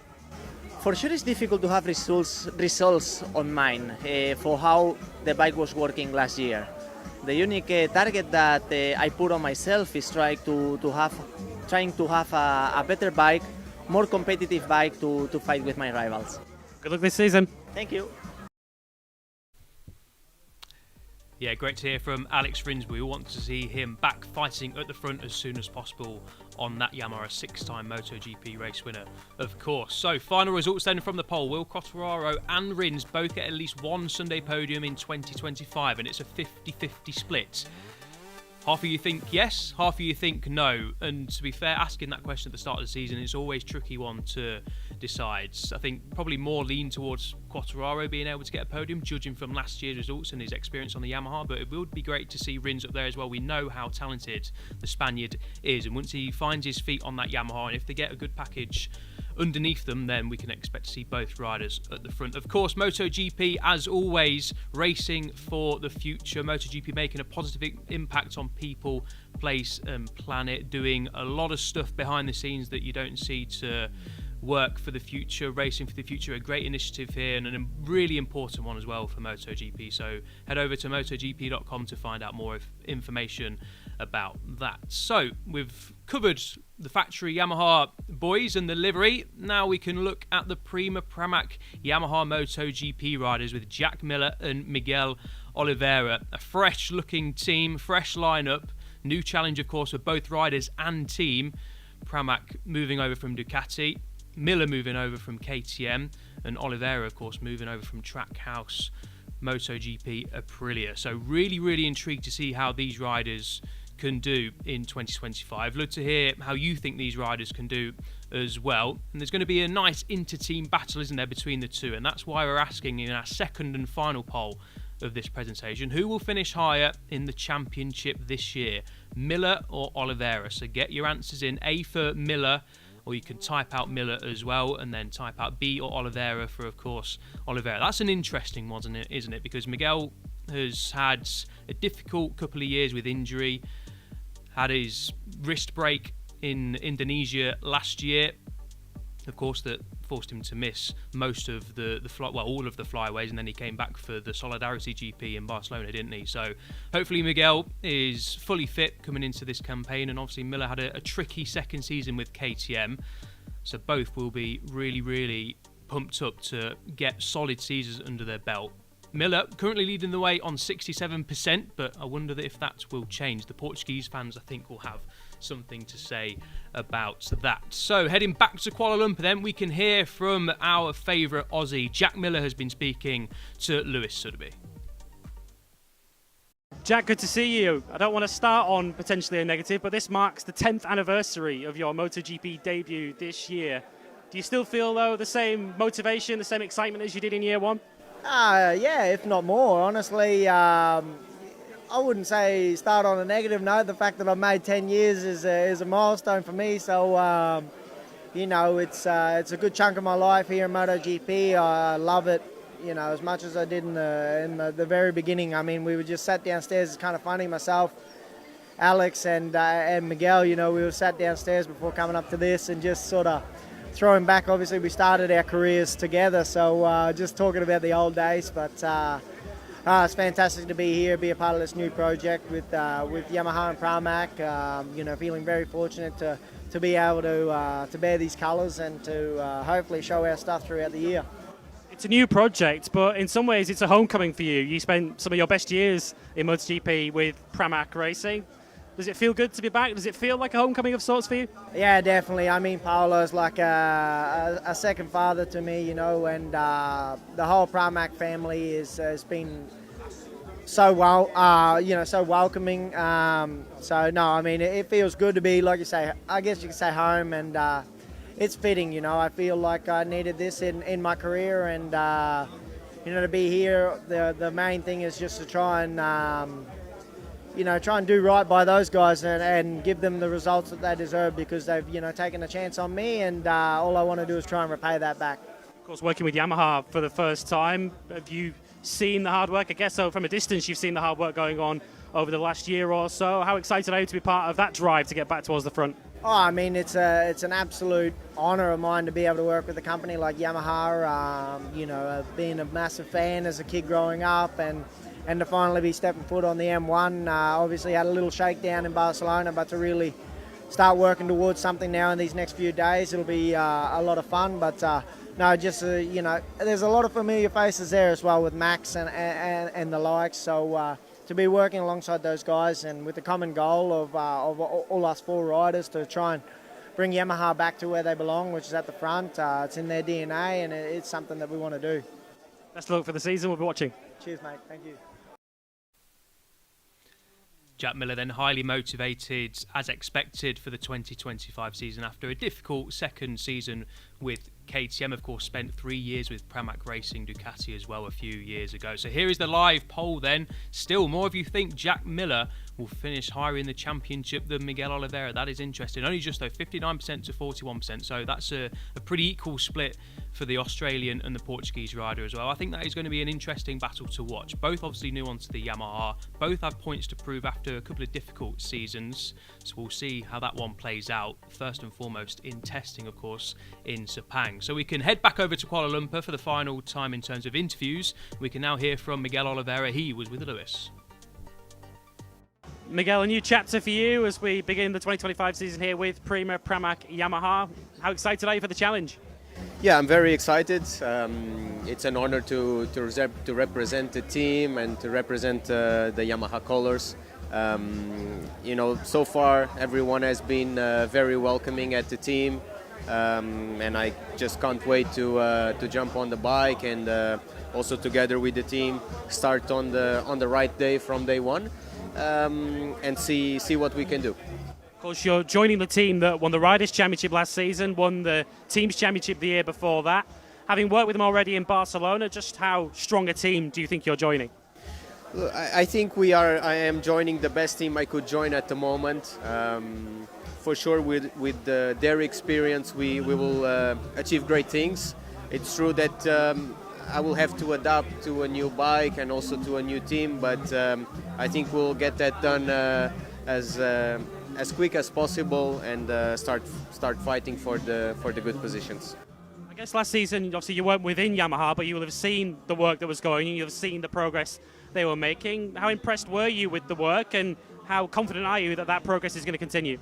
For sure, it's difficult to have results on mine for how the bike was working last year. The unique target that I put on myself is trying to have a better bike, more competitive bike to fight with my rivals. Good luck this season. Thank you. Yeah, great to hear from Alex Rins. We want to see him back fighting at the front as soon as possible on that Yamaha, 6-time MotoGP race winner, of course. So, final results then from the poll. Will Quartararo and Rins both get at least one Sunday podium in 2025? And it's a 50-50 split. Half of you think yes, half of you think no. And to be fair, asking that question at the start of the season is always a tricky one to decide. I think probably more lean towards Quartararo being able to get a podium, judging from last year's results and his experience on the Yamaha, but it would be great to see Rins up there as well. We know how talented the Spaniard is, and once he finds his feet on that Yamaha, and if they get a good package underneath them, then we can expect to see both riders at the front. Of course, MotoGP, as always, racing for the future. MotoGP making a positive impact on people, place and planet, doing a lot of stuff behind the scenes that you don't see to work for the future, racing for the future. A great initiative here, and a really important one as well for MotoGP. So head over to MotoGP.com to find out more information about that. So we've covered the factory Yamaha boys and the livery. Now we can look at the Prima Pramac Yamaha MotoGP riders with Jack Miller and Miguel Oliveira. A fresh looking team, fresh lineup, new challenge of course for both riders and team. Pramac moving over from Ducati, Miller moving over from KTM, and Oliveira of course moving over from Trackhouse MotoGP Aprilia. So really intrigued to see how these riders can do in 2025. Love to hear how you think these riders can do as well. And there's going to be a nice inter-team battle, isn't there, between the two? And that's why we're asking in our second and final poll of this presentation, who will finish higher in the championship this year, Miller or Oliveira? So get your answers in. A for Miller, or you can type out Miller as well, and then type out B or Oliveira for, of course, Oliveira. That's an interesting one, isn't it? Because Miguel has had a difficult couple of years with injury, had his wrist break in Indonesia last year, of course, that forced him to miss most of all of the flyaways, and then he came back for the Solidarity GP in Barcelona, didn't he? So hopefully Miguel is fully fit coming into this campaign, and obviously Miller had a tricky second season with KTM, so both will be really pumped up to get solid seasons under their belt. Miller currently leading the way on 67%, but I wonder if that will change. The Portuguese fans, I think, will have something to say about that. So heading back to Kuala Lumpur then, we can hear from our favourite Aussie. Jack Miller has been speaking to Lewis Sotheby. Jack, good to see you. I don't want to start on potentially a negative, but this marks the 10th anniversary of your MotoGP debut this year. Do you still feel, though, the same motivation, the same excitement as you did in year one? Yeah, if not more. Honestly, I wouldn't say start on a negative note. The fact that I've made 10 years is a milestone for me. So, it's a good chunk of my life here in MotoGP. I love it, as much as I did in the very beginning. I mean, we were just sat downstairs. It's kind of funny. Myself, Alex, and Miguel. We were sat downstairs before coming up to this and just sort of throwing back. Obviously, we started our careers together, so just talking about the old days. But it's fantastic to be here, be a part of this new project with Yamaha and Pramac. Feeling very fortunate to be able to bear these colours and to hopefully show our stuff throughout the year. It's a new project, but in some ways it's a homecoming for you. You spent some of your best years in MotoGP with Pramac Racing. Does it feel good to be back? Does it feel like a homecoming of sorts for you? Yeah, definitely. I mean, Paolo's like a second father to me, and the whole Pramac family has been so so welcoming. It feels good to be, like you say, I guess you could say home, and it's fitting. I feel like I needed this in my career, and to be here. The main thing is just to try and do right by those guys and give them the results that they deserve, because they've, taken a chance on me, and all I want to do is try and repay that back. Of course, working with Yamaha for the first time, have you seen the hard work? I guess so from a distance you've seen the hard work going on over the last year or so. How excited are you to be part of that drive to get back towards the front? Oh, I mean, it's an absolute honour of mine to be able to work with a company like Yamaha. Being a massive fan as a kid growing up, and to finally be stepping foot on the M1. Obviously had a little shakedown in Barcelona, but to really start working towards something now in these next few days, it'll be a lot of fun. But there's a lot of familiar faces there as well with Max and the likes. So to be working alongside those guys, and with the common goal of all us four riders to try and bring Yamaha back to where they belong, which is at the front. It's in their DNA, and it's something that we want to do. Best of luck for the season. We'll be watching. Cheers, mate. Thank you. Jack Miller then highly motivated, as expected, for the 2025 season after a difficult second season with KTM. Of course, spent 3 years with Pramac Racing Ducati as well a few years ago. So here is the live poll then. Still, more of you think Jack Miller will finish higher in the championship than Miguel Oliveira. That is interesting. Only just though 59% to 41%. So that's a pretty equal split for the Australian and the Portuguese rider as well. I think that is going to be an interesting battle to watch. Both obviously new onto the Yamaha. Both have points to prove after a couple of difficult seasons. So we'll see how that one plays out. First and foremost in testing, of course, in Sepang. So we can head back over to Kuala Lumpur for the final time in terms of interviews. We can now hear from Miguel Oliveira. He was with Lewis. Miguel, a new chapter for you as we begin the 2025 season here with Prima, Pramac, Yamaha. How excited are you for the challenge? Yeah, I'm very excited. It's an honor to represent the team and to represent the Yamaha colors. You know, so far everyone has been very welcoming at the team, and I just can't wait to jump on the bike and also together with the team start on the right day from day one, and see what we can do. Of course, you're joining the team that won the Riders' Championship last season, won the Teams' Championship the year before that. Having worked with them already in Barcelona, just how strong a team do you think you're joining? Look, I think I am joining the best team I could join at the moment. For sure, with their experience, we will achieve great things. It's true that I will have to adapt to a new bike and also to a new team, but I think we'll get that done as quick as possible and start fighting for the good positions. I guess last season, obviously you weren't within Yamaha, but you will have seen the work that was going on, you'll have seen the progress they were making. How impressed were you with the work, and how confident are you that that progress is going to continue?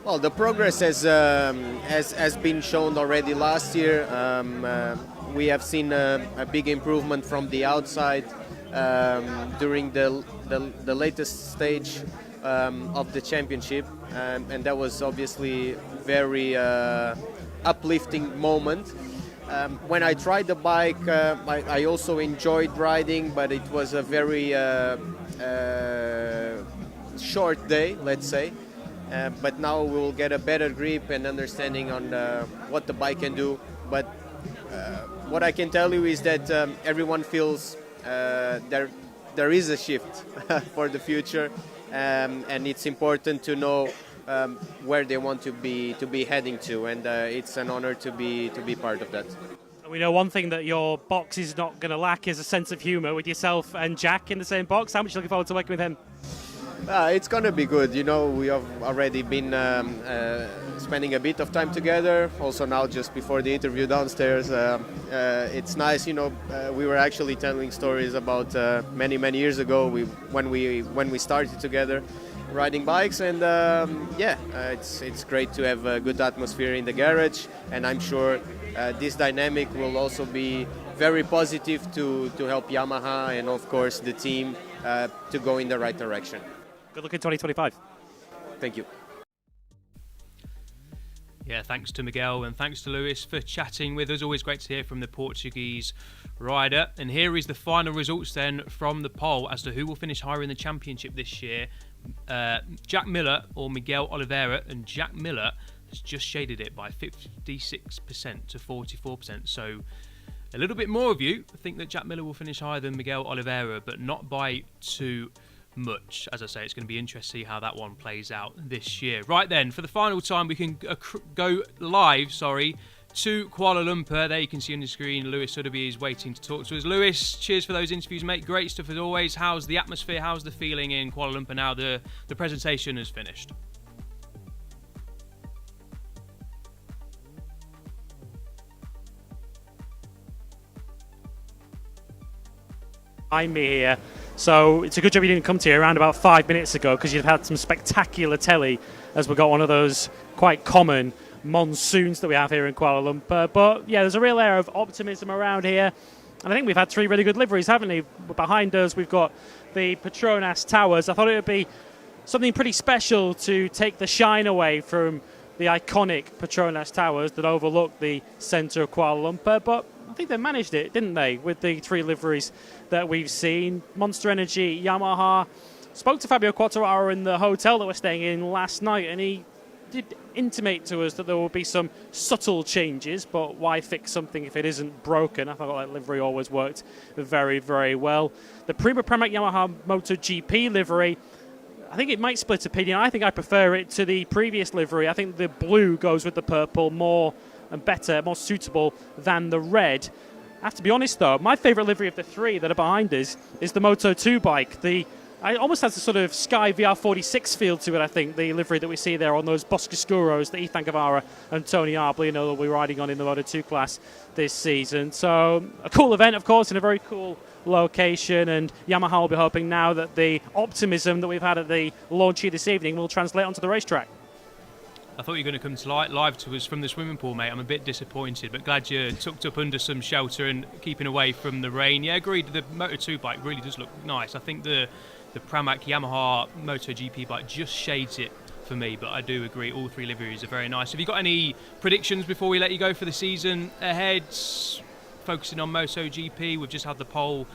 Well, the progress has been shown already last year. We have seen a big improvement from the outside during the latest stage of the championship, and that was obviously very uplifting moment. When I tried the bike, I also enjoyed riding, but it was a very short day, let's say. But now we'll get a better grip and understanding on what the bike can do. But what I can tell you is that everyone feels there is a shift for the future, and it's important to know where they want to be heading to, and it's an honor to be part of that. We know one thing that your box is not going to lack is a sense of humour, with yourself and Jack in the same box. How much are you looking forward to working with him? It's going to be good. You know, we have already been spending a bit of time together. Also now, just before the interview downstairs, it's nice. You know, we were actually telling stories about many years ago when we started together riding bikes, and it's great to have a good atmosphere in the garage, and I'm sure this dynamic will also be very positive to help Yamaha and of course the team to go in the right direction. Good luck in 2025. Thank you. Yeah, thanks to Miguel and thanks to Lewis for chatting with us. Always great to hear from the Portuguese rider. And here is the final results then from the poll as to who will finish higher in the championship this year. Jack Miller or Miguel Oliveira, and Jack Miller has just shaded it by 56% to 44%. So a little bit more of you think that Jack Miller will finish higher than Miguel Oliveira, but not by too much. As I say, it's going to be interesting to see how that one plays out this year. Right then, for the final time, we can go live, to Kuala Lumpur. There you can see on the screen, Lewis Sotheby is waiting to talk to us. Lewis, cheers for those interviews, mate. Great stuff as always. How's the atmosphere? How's the feeling in Kuala Lumpur now the presentation is finished? Behind me here. So it's a good job you didn't come to here around about 5 minutes ago, because you'd have had some spectacular telly as we got one of those quite common monsoons that we have here in Kuala Lumpur. But yeah, there's a real air of optimism around here. And I think we've had 3 really good liveries, haven't we? Behind us, we've got the Petronas Towers. I thought it would be something pretty special to take the shine away from the iconic Petronas Towers that overlook the centre of Kuala Lumpur. But I think they managed it, didn't they, with the 3 liveries that we've seen. Monster Energy, Yamaha. Spoke to Fabio Quartararo in the hotel that we're staying in last night, and he did intimate to us that there will be some subtle changes, but why fix something if it isn't broken? I thought that livery always worked very, very well. The Prima Pramac Yamaha MotoGP livery, I think it might split opinion. I think I prefer it to the previous livery. I think the blue goes with the purple more and better, more suitable than the red. I have to be honest though, my favourite livery of the 3 that are behind us is the Moto2 bike, the It almost has a sort of Sky VR46 feel to it, I think, the livery that we see there on those Boscoscuros that Ethan Guevara and Tony Arbolino will be riding on in the Moto2 class this season. So a cool event, of course, in a very cool location, and Yamaha will be hoping now that the optimism that we've had at the launch here this evening will translate onto the racetrack. I thought you were going to come to live to us from the swimming pool, mate. I'm a bit disappointed, but glad you're tucked up under some shelter and keeping away from the rain. Yeah, agreed. The Moto2 bike really does look nice. I think the Pramac Yamaha MotoGP bike just shades it for me, but I do agree all three liveries are very nice. Have you got any predictions before we let you go for the season ahead? Focusing on MotoGP, we've just had the poll.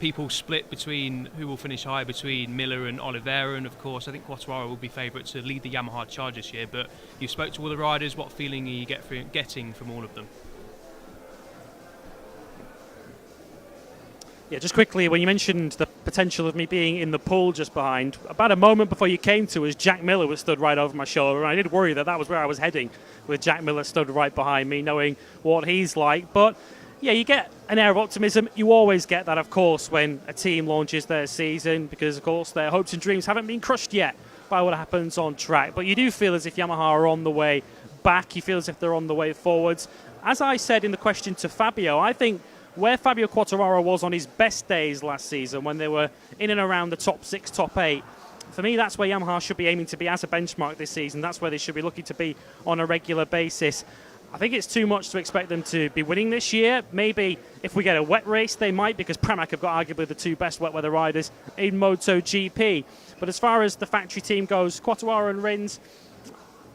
People split between who will finish higher between Miller and Oliveira, and of course I think Quartararo will be favourite to lead the Yamaha charge this year. But you spoke to all the riders. What feeling are you getting from all of them? Yeah, just quickly, when you mentioned the potential of me being in the pool just behind, about a moment before you came to us, Jack Miller was stood right over my shoulder, and I did worry that that was where I was heading, with Jack Miller stood right behind me, knowing what he's like. But yeah, you get an air of optimism. You always get that, of course, when a team launches their season, because, of course, their hopes and dreams haven't been crushed yet by what happens on track. But you do feel as if Yamaha are on the way back. You feel as if they're on the way forwards. As I said in the question to Fabio, I think where Fabio Quartararo was on his best days last season, when they were in and around the top 6, top 8, for me, that's where Yamaha should be aiming to be as a benchmark this season. That's where they should be looking to be on a regular basis. I think it's too much to expect them to be winning this year. Maybe if we get a wet race, they might, because Pramac have got arguably the two best wet weather riders in MotoGP. But as far as the factory team goes, Quartararo and Rins,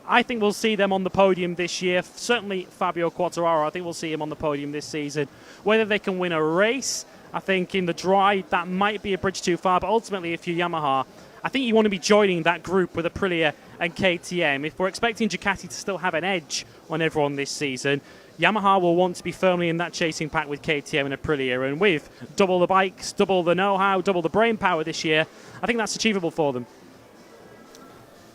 I think we'll see them on the podium this year. Certainly Fabio Quartararo, I think we'll see him on the podium this season. Whether they can win a race, I think in the dry, that might be a bridge too far. But ultimately, if you're Yamaha, I think you want to be joining that group with Aprilia and KTM. If we're expecting Ducati to still have an edge on everyone this season, Yamaha will want to be firmly in that chasing pack with KTM and Aprilia. And with double the bikes, double the know-how, double the brain power this year, I think that's achievable for them.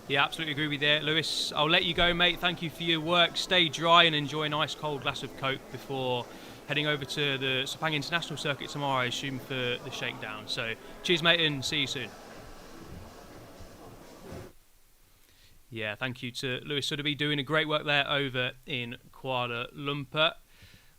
Yeah, absolutely agree with you there, Lewis. I'll let you go, mate. Thank you for your work. Stay dry and enjoy a nice cold glass of Coke before heading over to the Sepang International Circuit tomorrow, I assume, for the shakedown. So cheers, mate, and see you soon. Yeah, thank you to Lewis Sotheby, doing a great work there over in Kuala Lumpur.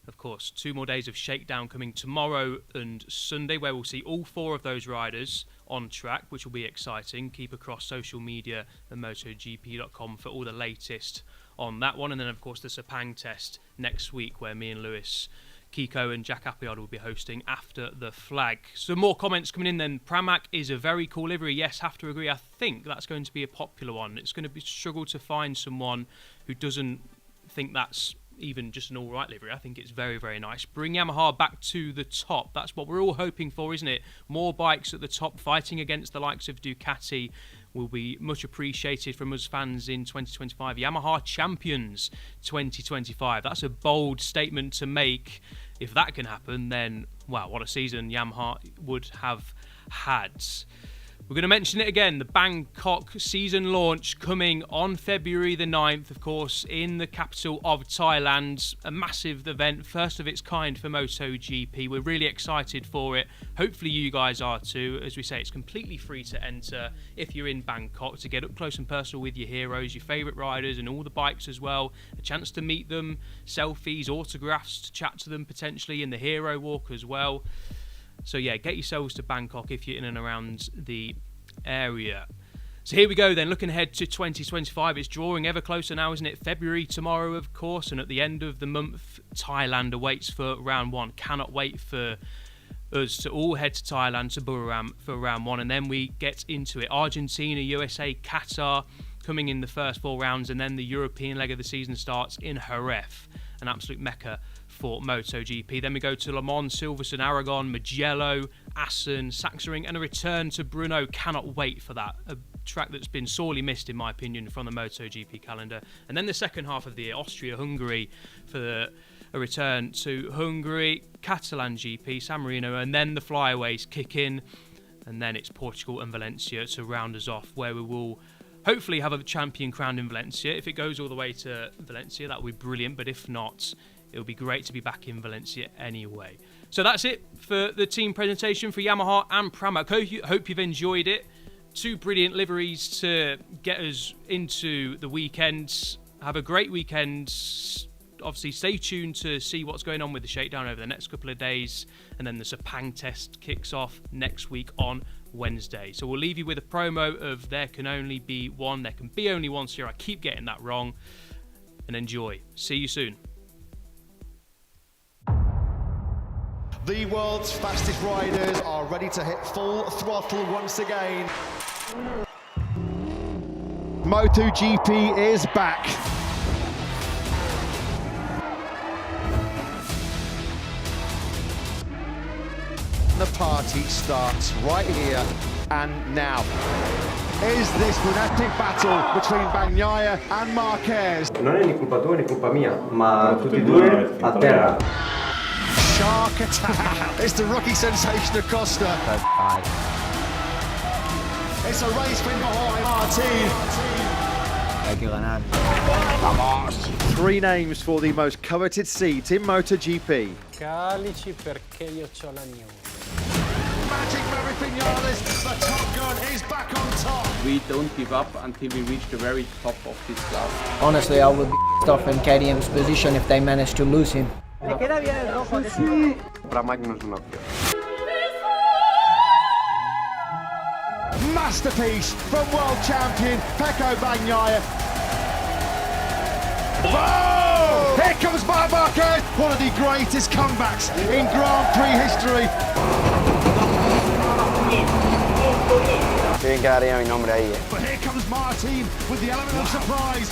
Of course, 2 more days of shakedown coming tomorrow and Sunday, where we'll see all 4 of those riders on track, which will be exciting. Keep across social media and MotoGP.com for all the latest on that one. And then, of course, the Sepang test next week, where me and Lewis, Kiko and Jack Appleyard will be hosting after the flag. Some more comments coming in then. Pramac is a very cool livery. Yes, have to agree. I think that's going to be a popular one. It's going to be struggle to find someone who doesn't think that's even just an all-right livery. I think it's very, very nice. Bring Yamaha back to the top. That's what we're all hoping for, isn't it? More bikes at the top, fighting against the likes of Ducati, will be much appreciated from us fans in 2025. Yamaha champions 2025. That's a bold statement to make. If that can happen, then, wow, what a season Yamaha would have had. We're going to mention it again, the Bangkok season launch coming on February the 9th, of course, in the capital of Thailand. A massive event, first of its kind for MotoGP. We're really excited for it. Hopefully you guys are too. As we say, it's completely free to enter if you're in Bangkok, to get up close and personal with your heroes, your favourite riders and all the bikes as well. A chance to meet them, selfies, autographs, to chat to them potentially in the hero walk as well. So yeah, get yourselves to Bangkok if you're in and around the area. So here we go then, looking ahead to 2025. It's drawing ever closer now, isn't it? February tomorrow, of course, and at the end of the month, Thailand awaits for round 1. Cannot wait for us to all head to Thailand, to Buriram for round 1, and then we get into it. Argentina, USA, Qatar coming in the first 4 rounds, and then the European leg of the season starts in Jerez, an absolute mecca for MotoGP. Then we go to Le Mans, Silverstone, Aragon, Mugello, Assen, Sachsenring, and a return to Brno. Cannot wait for that. A track that's been sorely missed, in my opinion, from the MotoGP calendar. And then the second half of the year, Austria, Hungary, for a return to Hungary, Catalan GP, San Marino, and then the flyaways kick in. And then it's Portugal and Valencia to round us off, where we will hopefully have a champion crowned in Valencia. If it goes all the way to Valencia, that would be brilliant. But if not, it'll be great to be back in Valencia anyway. So that's it for the team presentation for Yamaha and Pramac. Hope you've enjoyed it. 2 brilliant liveries to get us into the weekend. Have a great weekend. Obviously, stay tuned to see what's going on with the shakedown over the next couple of days. And then the Sepang test kicks off next week on Wednesday. So we'll leave you with a promo of There Can Only Be One. There can be only one steer. I keep getting that wrong. And enjoy. See you soon. The world's fastest riders are ready to hit full throttle once again. MotoGP is back. The party starts right here and now. Is this frenetic battle between Bagnaia and Marquez? Non è né colpa tua né colpa mia, ma tutti e due a terra. Shark attack. It's the rookie sensation of Costa. It's a race win behind Martin. Hay que ganar. Vamos. 3 names for the most coveted seat in MotoGP. Calici perché io c'ho la new. Magic Maverick Vinales, the top gun, is back on top. We don't give up until we reach the very top of this class. Honestly, I would be pissed off in KTM's position if they managed to lose him. Le queda bien el rojo. Sí. Pramac no es una opción. Masterpiece from world champion Pecco Bagnaia. Whoa! Here comes Marc Marquez, one of the greatest comebacks in Grand Prix history. Tienen que dar ya mi nombre ahí. But here comes Martin with the element of surprise.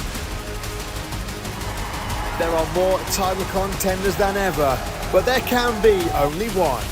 There are more title contenders than ever, but there can be only one.